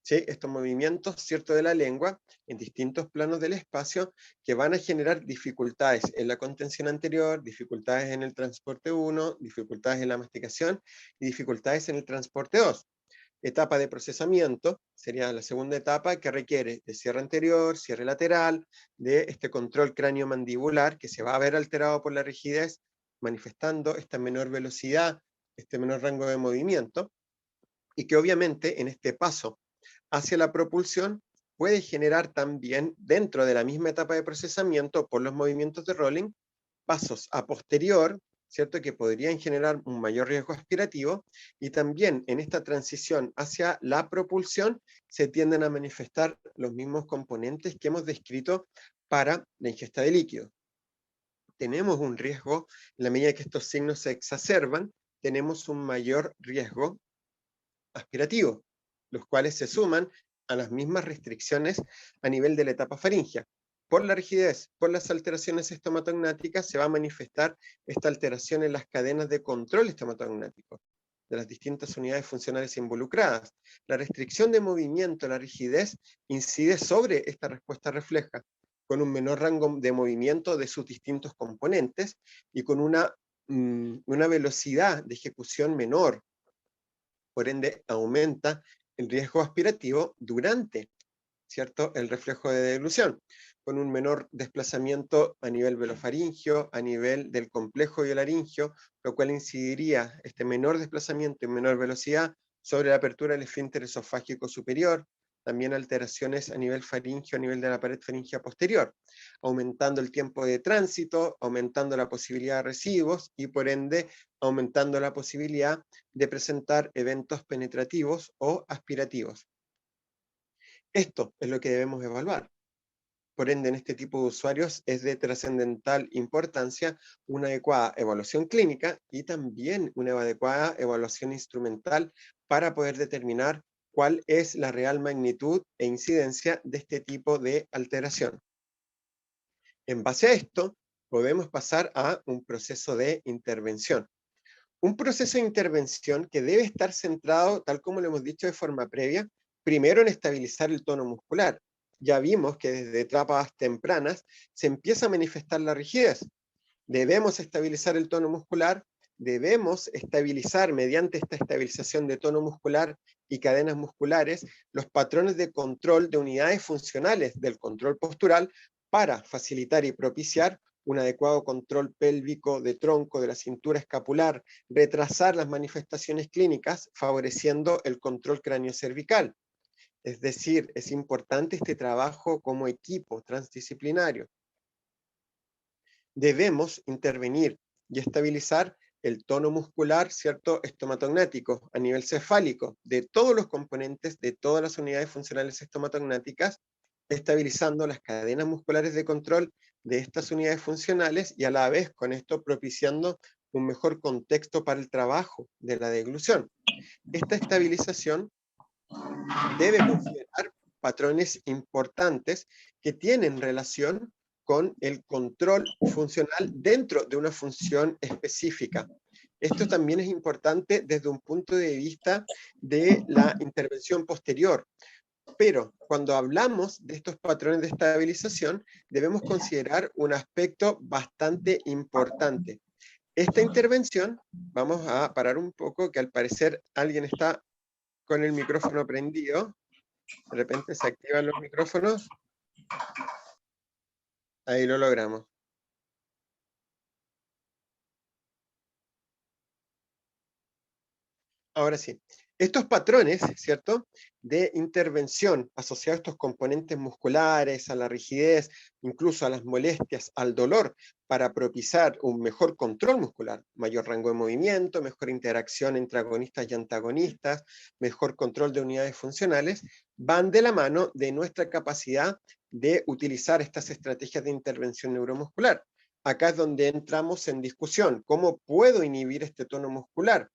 [SPEAKER 1] ¿Sí? Estos movimientos, ¿cierto?, de la lengua en distintos planos del espacio que van a generar dificultades en la contención anterior, dificultades en el transporte 1, dificultades en la masticación y dificultades en el transporte 2. Etapa de procesamiento sería la segunda etapa que requiere de cierre anterior, cierre lateral, de este control cráneo-mandibular que se va a ver alterado por la rigidez, manifestando esta menor velocidad, este menor rango de movimiento, y que obviamente en este paso hacia la propulsión puede generar también, dentro de la misma etapa de procesamiento, por los movimientos de rolling, pasos a posterior, ¿cierto?, que podrían generar un mayor riesgo aspirativo, y también en esta transición hacia la propulsión se tienden a manifestar los mismos componentes que hemos descrito para la ingesta de líquidos. Tenemos un riesgo, en la medida que estos signos se exacerban, tenemos un mayor riesgo aspirativo, los cuales se suman a las mismas restricciones a nivel de la etapa faríngea. Por la rigidez, por las alteraciones estomatognáticas, se va a manifestar esta alteración en las cadenas de control estomatognático de las distintas unidades funcionales involucradas. La restricción de movimiento, la rigidez, incide sobre esta respuesta refleja, con un menor rango de movimiento de sus distintos componentes y con una velocidad de ejecución menor. Por ende, aumenta el riesgo aspirativo durante, ¿cierto?, el reflejo de deglución, con un menor desplazamiento a nivel velofaringio, a nivel del complejo hiolaringio, lo cual incidiría este menor desplazamiento y menor velocidad sobre la apertura del esfínter esofágico superior, también alteraciones a nivel faríngeo, a nivel de la pared faríngea posterior, aumentando el tiempo de tránsito, aumentando la posibilidad de residuos y por ende aumentando la posibilidad de presentar eventos penetrativos o aspirativos. Esto es lo que debemos evaluar. Por ende, en este tipo de usuarios es de trascendental importancia una adecuada evaluación clínica y también una adecuada evaluación instrumental para poder determinar cuál es la real magnitud e incidencia de este tipo de alteración. En base a esto, podemos pasar a un proceso de intervención. Un proceso de intervención que debe estar centrado, tal como lo hemos dicho de forma previa, primero en estabilizar el tono muscular. Ya vimos que desde etapas tempranas se empieza a manifestar la rigidez. Debemos estabilizar el tono muscular, debemos estabilizar mediante esta estabilización de tono muscular y cadenas musculares los patrones de control de unidades funcionales del control postural para facilitar y propiciar un adecuado control pélvico de tronco de la cintura escapular, retrasar las manifestaciones clínicas, favoreciendo el control craniocervical. Es decir, es importante este trabajo como equipo transdisciplinario. Debemos intervenir y estabilizar el tono muscular, ¿cierto?, estomatognático a nivel cefálico de todos los componentes de todas las unidades funcionales estomatognáticas, estabilizando las cadenas musculares de control de estas unidades funcionales y a la vez con esto propiciando un mejor contexto para el trabajo de la deglución. Esta estabilización debe considerar patrones importantes que tienen relación con el control funcional dentro de una función específica. Esto también es importante desde un punto de vista de la intervención posterior, pero cuando hablamos de estos patrones de estabilización, debemos considerar un aspecto bastante importante. Esta intervención, vamos a parar un poco, que al parecer alguien está con el micrófono prendido. De repente se activan los micrófonos. Ahí lo logramos. Ahora sí. Estos patrones, ¿cierto?, de intervención asociados a estos componentes musculares, a la rigidez, incluso a las molestias, al dolor, para propiciar un mejor control muscular, mayor rango de movimiento, mejor interacción entre agonistas y antagonistas, mejor control de unidades funcionales, van de la mano de nuestra capacidad de utilizar estas estrategias de intervención neuromuscular. Acá es donde entramos en discusión. ¿Cómo puedo inhibir este tono muscular?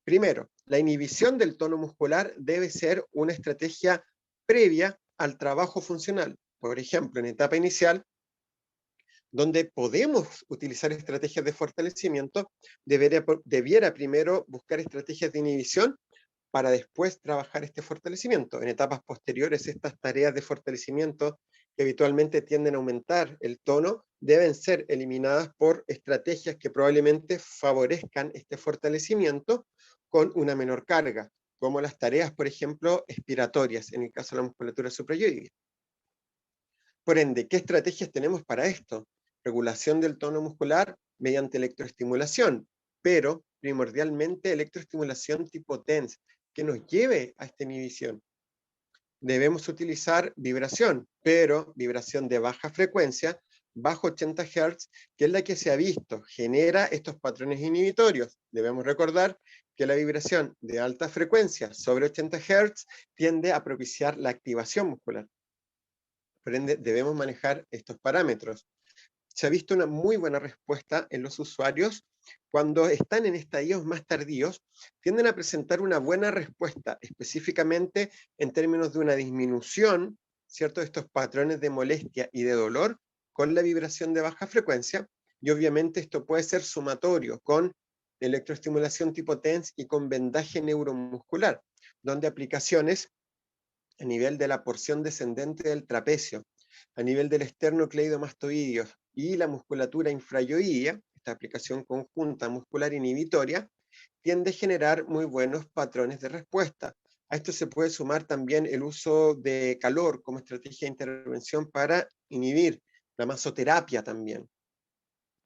[SPEAKER 1] Primero, la inhibición del tono muscular debe ser una estrategia previa al trabajo funcional. Por ejemplo, en etapa inicial, donde podemos utilizar estrategias de fortalecimiento, debiera primero buscar estrategias de inhibición para después trabajar este fortalecimiento. En etapas posteriores, estas tareas de fortalecimiento que habitualmente tienden a aumentar el tono, deben ser eliminadas por estrategias que probablemente favorezcan este fortalecimiento con una menor carga, como las tareas, por ejemplo, expiratorias, en el caso de la musculatura suprayóides. Por ende, ¿qué estrategias tenemos para esto? Regulación del tono muscular mediante electroestimulación, pero primordialmente electroestimulación tipo TENS, que nos lleve a esta inhibición. Debemos utilizar vibración, pero vibración de baja frecuencia, bajo 80 Hz, que es la que se ha visto, genera estos patrones inhibitorios. Debemos recordar que la vibración de alta frecuencia sobre 80 Hz tiende a propiciar la activación muscular. Por ende, debemos manejar estos parámetros. Se ha visto una muy buena respuesta en los usuarios cuando están en estadios más tardíos, tienden a presentar una buena respuesta, específicamente en términos de una disminución, ¿cierto?, de estos patrones de molestia y de dolor con la vibración de baja frecuencia, y obviamente esto puede ser sumatorio con electroestimulación tipo TENS y con vendaje neuromuscular, donde aplicaciones a nivel de la porción descendente del trapecio, a nivel del esternocleidomastoideo y la musculatura infrayoidea, esta aplicación conjunta muscular inhibitoria, tiende a generar muy buenos patrones de respuesta. A esto se puede sumar también el uso de calor como estrategia de intervención para inhibir la masoterapia también.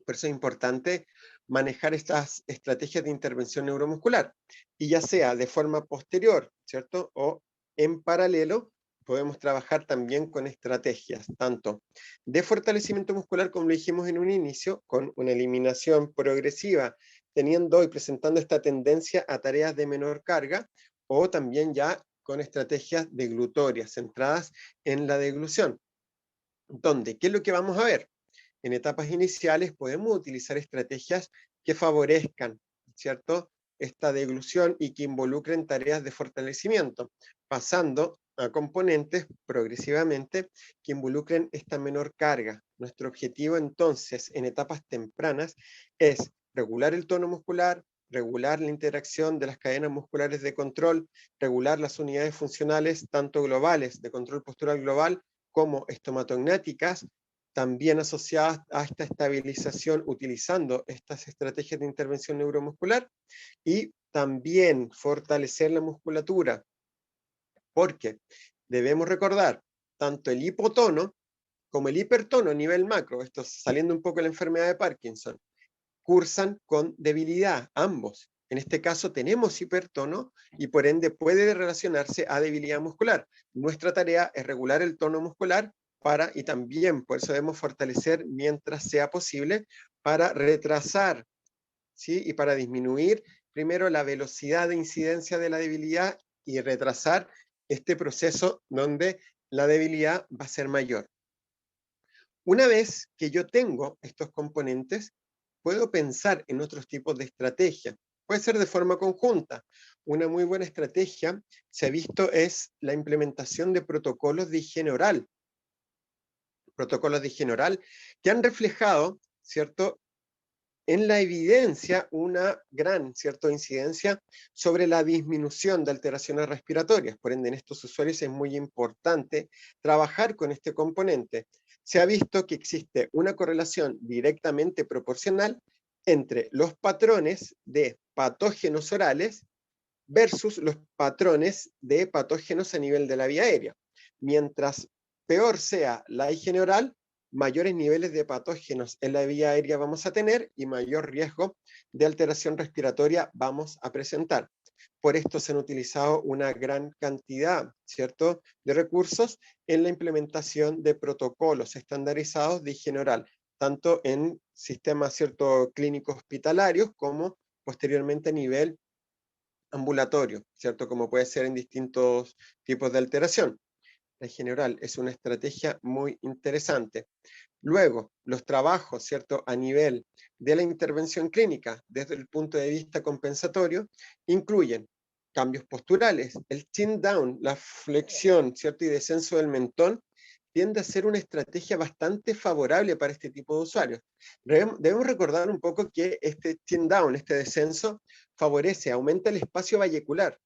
[SPEAKER 1] Por eso es importante manejar estas estrategias de intervención neuromuscular, y ya sea de forma posterior, ¿cierto?, o en paralelo, podemos trabajar también con estrategias, tanto de fortalecimiento muscular, como lo dijimos en un inicio, con una eliminación progresiva, teniendo y presentando esta tendencia a tareas de menor carga, o también ya con estrategias deglutorias, centradas en la deglución. Donde, ¿qué es lo que vamos a ver? En etapas iniciales podemos utilizar estrategias que favorezcan, ¿cierto?, esta deglución y que involucren tareas de fortalecimiento, pasando a componentes progresivamente que involucren esta menor carga. Nuestro objetivo entonces en etapas tempranas es regular el tono muscular, regular la interacción de las cadenas musculares de control, regular las unidades funcionales tanto globales de control postural global como estomatognáticas, también asociadas a esta estabilización utilizando estas estrategias de intervención neuromuscular, y también fortalecer la musculatura, porque debemos recordar tanto el hipotono como el hipertono a nivel macro, esto saliendo un poco de la enfermedad de Parkinson, cursan con debilidad, ambos. En este caso tenemos hipertono y por ende puede relacionarse a debilidad muscular. Nuestra tarea es regular el tono muscular y también por eso debemos fortalecer mientras sea posible para retrasar, ¿sí? Y para disminuir primero la velocidad de incidencia de la debilidad y retrasar este proceso donde la debilidad va a ser mayor. Una vez que yo tengo estos componentes, puedo pensar en otros tipos de estrategias. Puede ser de forma conjunta. Una muy buena estrategia, se ha visto, es la implementación de protocolos de higiene oral. Protocolos de higiene oral que han reflejado, ¿cierto?, en la evidencia una gran, ¿cierto?, incidencia sobre la disminución de alteraciones respiratorias. Por ende, en estos usuarios es muy importante trabajar con este componente. Se ha visto que existe una correlación directamente proporcional entre los patrones de patógenos orales versus los patrones de patógenos a nivel de la vía aérea. Mientras peor sea la higiene oral, mayores niveles de patógenos en la vía aérea vamos a tener y mayor riesgo de alteración respiratoria vamos a presentar. Por esto se han utilizado una gran cantidad, ¿cierto?, de recursos en la implementación de protocolos estandarizados de higiene oral, tanto en sistemas, ¿cierto?, clínicos hospitalarios como posteriormente a nivel ambulatorio, ¿cierto?, como puede ser en distintos tipos de alteración. La higiene oral es una estrategia muy interesante. Luego, los trabajos, ¿cierto?, a nivel de la intervención clínica, desde el punto de vista compensatorio, incluyen cambios posturales. El chin down, la flexión, ¿cierto?, y descenso del mentón, tiende a ser una estrategia bastante favorable para este tipo de usuarios. Debemos recordar un poco que este chin down, este descenso, favorece, aumenta el espacio vallecular.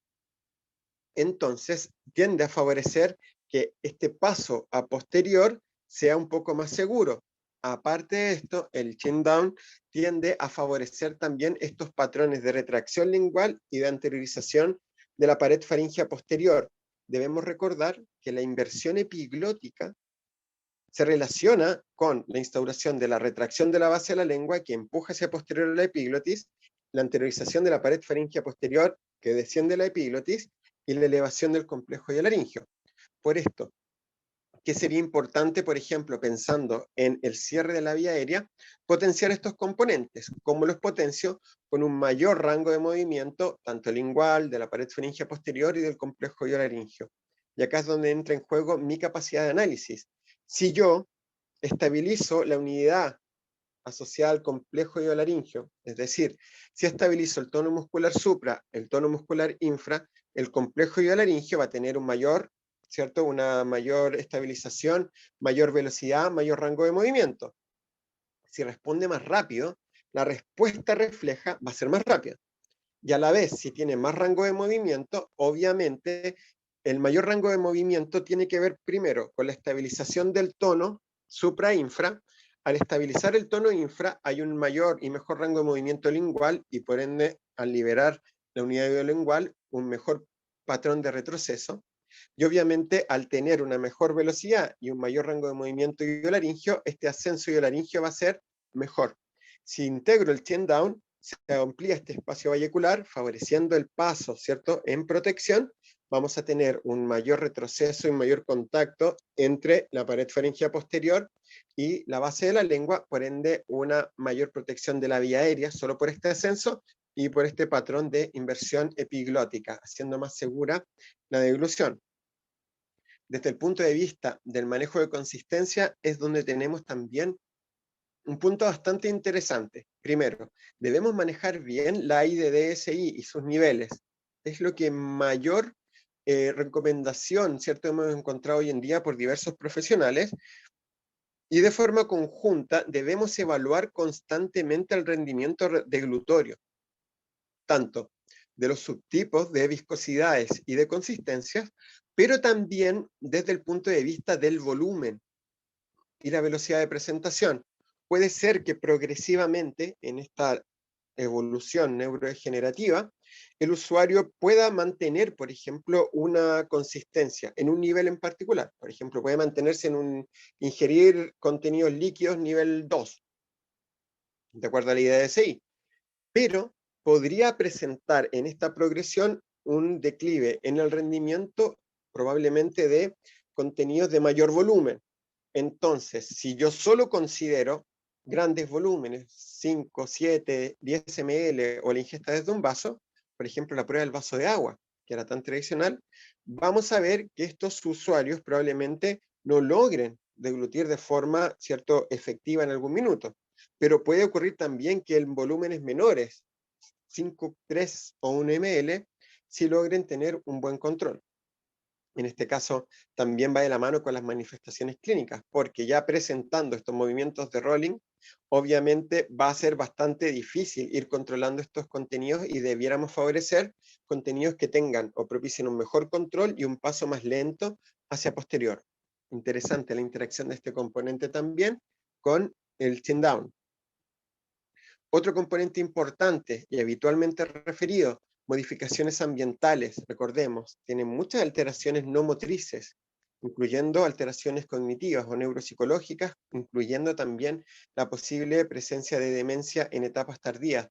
[SPEAKER 1] Entonces, tiende a favorecer que este paso a posterior sea un poco más seguro. Aparte de esto, el chin down tiende a favorecer también estos patrones de retracción lingual y de anteriorización de la pared faríngea posterior. Debemos recordar que la inversión epiglótica se relaciona con la instauración de la retracción de la base de la lengua que empuja hacia posterior a la epiglotis, la anteriorización de la pared faríngea posterior que desciende a la epiglotis y la elevación del complejo hialaringio. Por esto, ¿qué sería importante, por ejemplo, pensando en el cierre de la vía aérea, potenciar estos componentes? ¿Cómo los potencio? Con un mayor rango de movimiento, tanto lingual, de la pared faríngea posterior y del complejo hialaringio. Y acá es donde entra en juego mi capacidad de análisis. Si yo estabilizo la unidad asociada al complejo hialaringio, es decir, si estabilizo el tono muscular supra, el tono muscular infra, el complejo hialaringio va a tener un mayor, ¿cierto?, una mayor estabilización, mayor velocidad, mayor rango de movimiento. Si responde más rápido, la respuesta refleja va a ser más rápida. Y a la vez, si tiene más rango de movimiento, obviamente el mayor rango de movimiento tiene que ver primero con la estabilización del tono supra-infra. Al estabilizar el tono infra hay un mayor y mejor rango de movimiento lingual y por ende al liberar la unidad biolingual un mejor patrón de retroceso. Y obviamente al tener una mejor velocidad y un mayor rango de movimiento hiolaringio, este ascenso hiolaringio va a ser mejor. Si integro el chin down, se amplía este espacio vallecular, favoreciendo el paso, ¿cierto?, en protección, vamos a tener un mayor retroceso y un mayor contacto entre la pared faríngea posterior y la base de la lengua, por ende una mayor protección de la vía aérea, solo por este ascenso y por este patrón de inversión epiglótica, haciendo más segura la deglución. Desde el punto de vista del manejo de consistencia es donde tenemos también un punto bastante interesante. Primero, debemos manejar bien la IDDSI y sus niveles. Es lo que mayor recomendación, ¿cierto?, hemos encontrado hoy en día por diversos profesionales, y de forma conjunta debemos evaluar constantemente el rendimiento deglutorio, tanto de los subtipos de viscosidades y de consistencias, pero también desde el punto de vista del volumen. y la velocidad de presentación. Puede ser que progresivamente en esta evolución neurodegenerativa, el usuario pueda mantener, por ejemplo, una consistencia en un nivel en particular. Por ejemplo, puede mantenerse en ingerir contenidos líquidos nivel 2, de acuerdo a la idea de SI, pero podría presentar en esta progresión un declive en el rendimiento probablemente de contenidos de mayor volumen. Entonces, si yo solo considero grandes volúmenes, 5, 7, 10 ml o la ingesta desde un vaso, por ejemplo, la prueba del vaso de agua, que era tan tradicional, vamos a ver que estos usuarios probablemente no logren deglutir de forma, ¿cierto?, efectiva en algún minuto. Pero puede ocurrir también que en volúmenes menores, 5, 3 o 1 ml, sí logren tener un buen control. En este caso, también va de la mano con las manifestaciones clínicas, porque ya presentando estos movimientos de rolling, obviamente va a ser bastante difícil ir controlando estos contenidos y debiéramos favorecer contenidos que tengan o propicien un mejor control y un paso más lento hacia posterior. Interesante la interacción de este componente también con el chin down. Otro componente importante y habitualmente referido, modificaciones ambientales, recordemos, tienen muchas alteraciones no motrices, incluyendo alteraciones cognitivas o neuropsicológicas, incluyendo también la posible presencia de demencia en etapas tardías.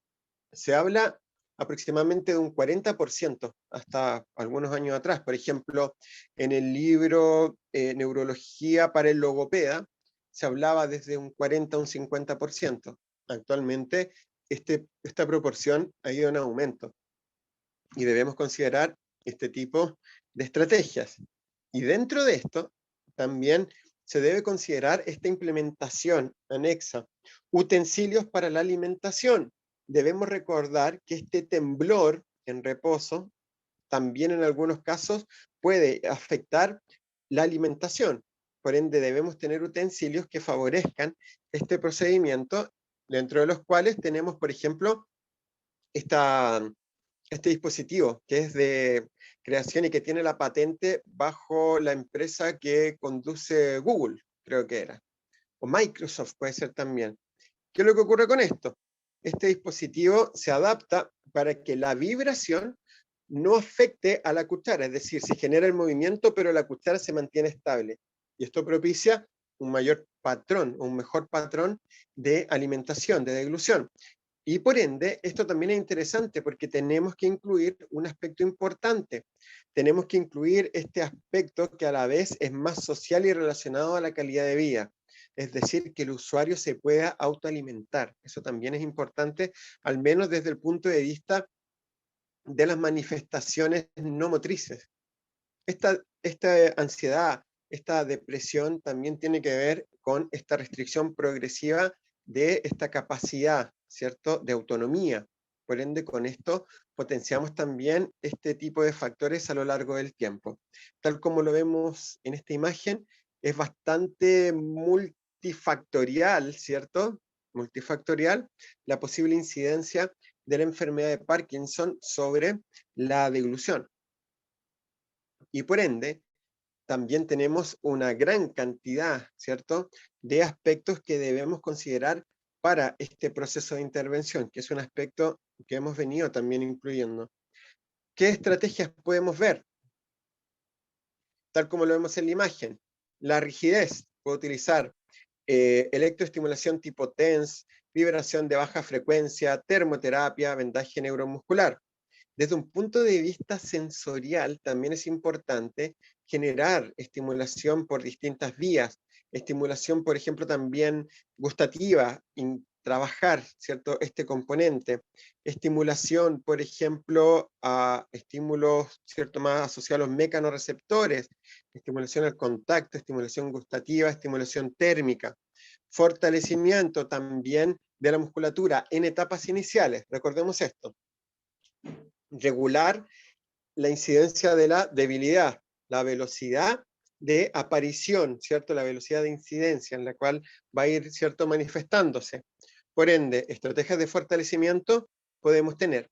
[SPEAKER 1] Se habla aproximadamente de un 40% hasta algunos años atrás. Por ejemplo, en el libro Neurología para el logopeda, se hablaba desde un 40 a un 50%. Actualmente, esta proporción ha ido en aumento y debemos considerar este tipo de estrategias. Y dentro de esto, también se debe considerar esta implementación anexa, utensilios para la alimentación. Debemos recordar que este temblor en reposo también en algunos casos puede afectar la alimentación. Por ende, debemos tener utensilios que favorezcan este procedimiento, dentro de los cuales tenemos, por ejemplo, este dispositivo que es de creación y que tiene la patente bajo la empresa que conduce Google, creo que era, o Microsoft puede ser también. ¿Qué es lo que ocurre con esto? Este dispositivo se adapta para que la vibración no afecte a la cuchara, es decir, se genera el movimiento, pero la cuchara se mantiene estable. Y esto propicia un mayor patrón, un mejor patrón de alimentación, de deglución. Y por ende, esto también es interesante porque tenemos que incluir un aspecto importante. Tenemos que incluir este aspecto que a la vez es más social y relacionado a la calidad de vida. Es decir, que el usuario se pueda autoalimentar. Eso también es importante, al menos desde el punto de vista de las manifestaciones no motrices. Esta ansiedad, esta depresión también tiene que ver con esta restricción progresiva de esta capacidad, ¿cierto?, de autonomía. Por ende, con esto potenciamos también este tipo de factores a lo largo del tiempo. Tal como lo vemos en esta imagen, es bastante multifactorial, ¿cierto? Multifactorial la posible incidencia de la enfermedad de Parkinson sobre la deglución. Y por ende, también tenemos una gran cantidad, ¿cierto?, de aspectos que debemos considerar para este proceso de intervención, que es un aspecto que hemos venido también incluyendo. ¿Qué estrategias podemos ver? Tal como lo vemos en la imagen, la rigidez, puede utilizar electroestimulación tipo TENS, vibración de baja frecuencia, termoterapia, vendaje neuromuscular. Desde un punto de vista sensorial, también es importante generar estimulación por distintas vías, estimulación, por ejemplo, también gustativa, trabajar, ¿cierto?, este componente, estimulación, por ejemplo, a estímulos, ¿cierto?, más asociados a los mecanorreceptores, estimulación al contacto, estimulación gustativa, estimulación térmica, fortalecimiento también de la musculatura en etapas iniciales, recordemos esto, regular la incidencia de la debilidad, la velocidad de aparición, ¿cierto? La velocidad de incidencia en la cual va a ir, ¿cierto?, manifestándose. Por ende, estrategias de fortalecimiento podemos tener.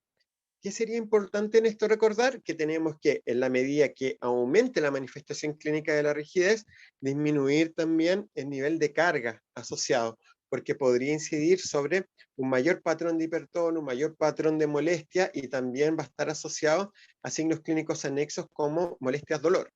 [SPEAKER 1] ¿Qué sería importante en esto recordar? Que tenemos que, en la medida que aumente la manifestación clínica de la rigidez, disminuir también el nivel de carga asociado, porque podría incidir sobre un mayor patrón de hipertono, un mayor patrón de molestia, y también va a estar asociado a signos clínicos anexos como molestias dolor.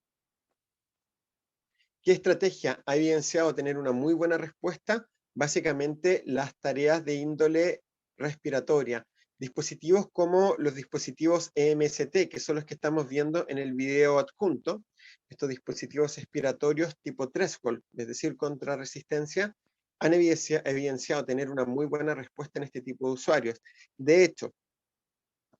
[SPEAKER 1] ¿Qué estrategia ha evidenciado tener una muy buena respuesta? Básicamente las tareas de índole respiratoria. Dispositivos como los dispositivos EMST, que son los que estamos viendo en el video adjunto, estos dispositivos expiratorios tipo threshold, es decir, contra resistencia, han evidenciado tener una muy buena respuesta en este tipo de usuarios. De hecho,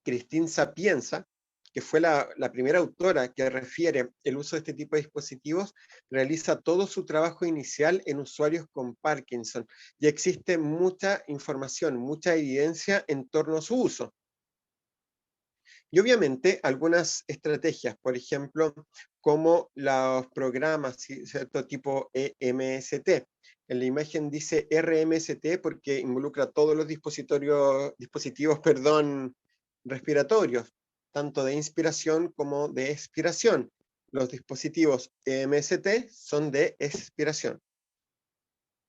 [SPEAKER 1] Christine Sapienza, que fue la primera autora que refiere el uso de este tipo de dispositivos, realiza todo su trabajo inicial en usuarios con Parkinson. Y existe mucha información, mucha evidencia en torno a su uso. Y obviamente algunas estrategias, por ejemplo, como los programas, ¿cierto? Tipo EMST. En la imagen dice RMST porque involucra todos los dispositivos, respiratorios, tanto de inspiración como de expiración. Los dispositivos EMST son de expiración.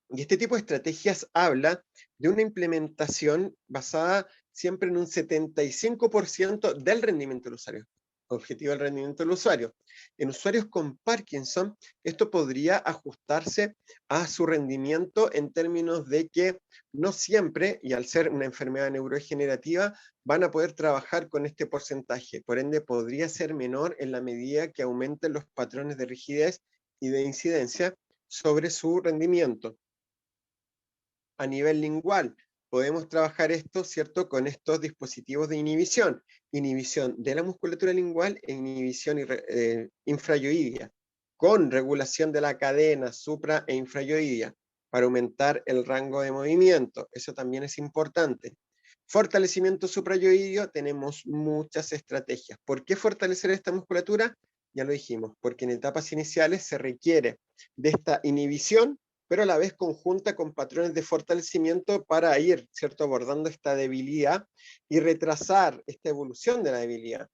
[SPEAKER 1] Y este tipo de estrategias habla de una implementación basada siempre en un 75% del rendimiento del usuario, objetivo del rendimiento del usuario. En usuarios con Parkinson, esto podría ajustarse a su rendimiento en términos de que no siempre, y al ser una enfermedad neurodegenerativa, van a poder trabajar con este porcentaje. Por ende, podría ser menor en la medida que aumenten los patrones de rigidez y de incidencia sobre su rendimiento. A nivel lingual, podemos trabajar esto, ¿cierto?, con estos dispositivos de inhibición de la musculatura lingual e inhibición infrayoidea, con regulación de la cadena supra e infrayoidea, para aumentar el rango de movimiento. Eso también es importante. Fortalecimiento suprayoideo, tenemos muchas estrategias. ¿Por qué fortalecer esta musculatura? Ya lo dijimos, porque en etapas iniciales se requiere de esta inhibición, pero a la vez conjunta con patrones de fortalecimiento para ir, ¿cierto?, abordando esta debilidad y retrasar esta evolución de la debilidad.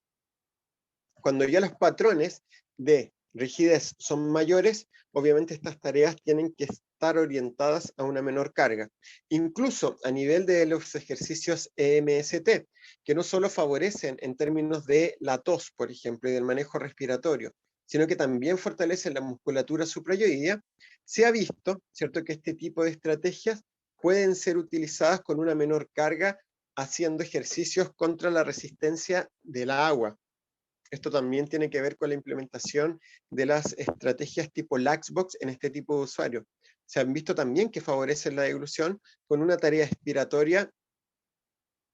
[SPEAKER 1] Cuando ya los patrones de rigidez son mayores, obviamente estas tareas tienen que estar orientadas a una menor carga. Incluso a nivel de los ejercicios EMST, que no solo favorecen en términos de la tos, por ejemplo, y del manejo respiratorio, sino que también fortalecen la musculatura suprayoidea, se ha visto, ¿cierto?, que este tipo de estrategias pueden ser utilizadas con una menor carga haciendo ejercicios contra la resistencia del agua. Esto también tiene que ver con la implementación de las estrategias tipo Laxbox en este tipo de usuarios. Se han visto también que favorecen la deglución con una tarea expiratoria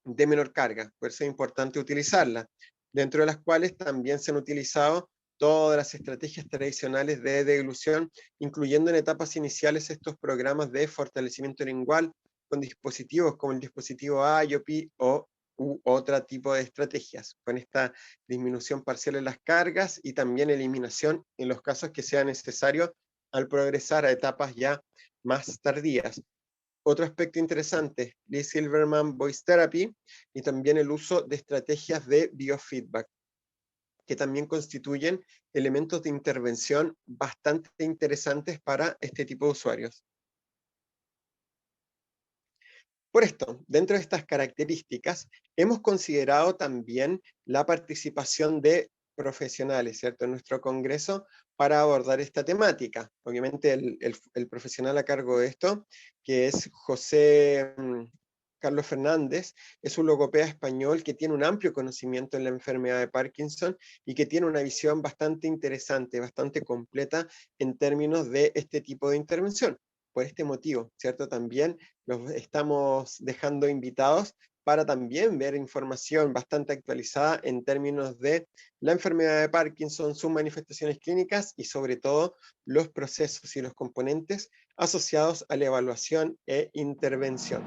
[SPEAKER 1] de menor carga, por eso es importante utilizarla, dentro de las cuales también se han utilizado todas las estrategias tradicionales de deglución, incluyendo en etapas iniciales estos programas de fortalecimiento lingual con dispositivos como el dispositivo IOP o u otro tipo de estrategias, con esta disminución parcial en las cargas y también eliminación en los casos que sea necesario al progresar a etapas ya más tardías. Otro aspecto interesante, Lee Silverman Voice Therapy, y también el uso de estrategias de biofeedback, que también constituyen elementos de intervención bastante interesantes para este tipo de usuarios. Por esto, dentro de estas características, hemos considerado también la participación de profesionales, ¿cierto?, en nuestro congreso para abordar esta temática. Obviamente el profesional a cargo de esto, que es José Carlos Fernández, es un logopeda español que tiene un amplio conocimiento en la enfermedad de Parkinson y que tiene una visión bastante interesante, bastante completa en términos de este tipo de intervención. Por este motivo, ¿cierto? También los estamos dejando invitados para también ver información bastante actualizada en términos de la enfermedad de Parkinson, sus manifestaciones clínicas y sobre todo los procesos y los componentes asociados a la evaluación e intervención.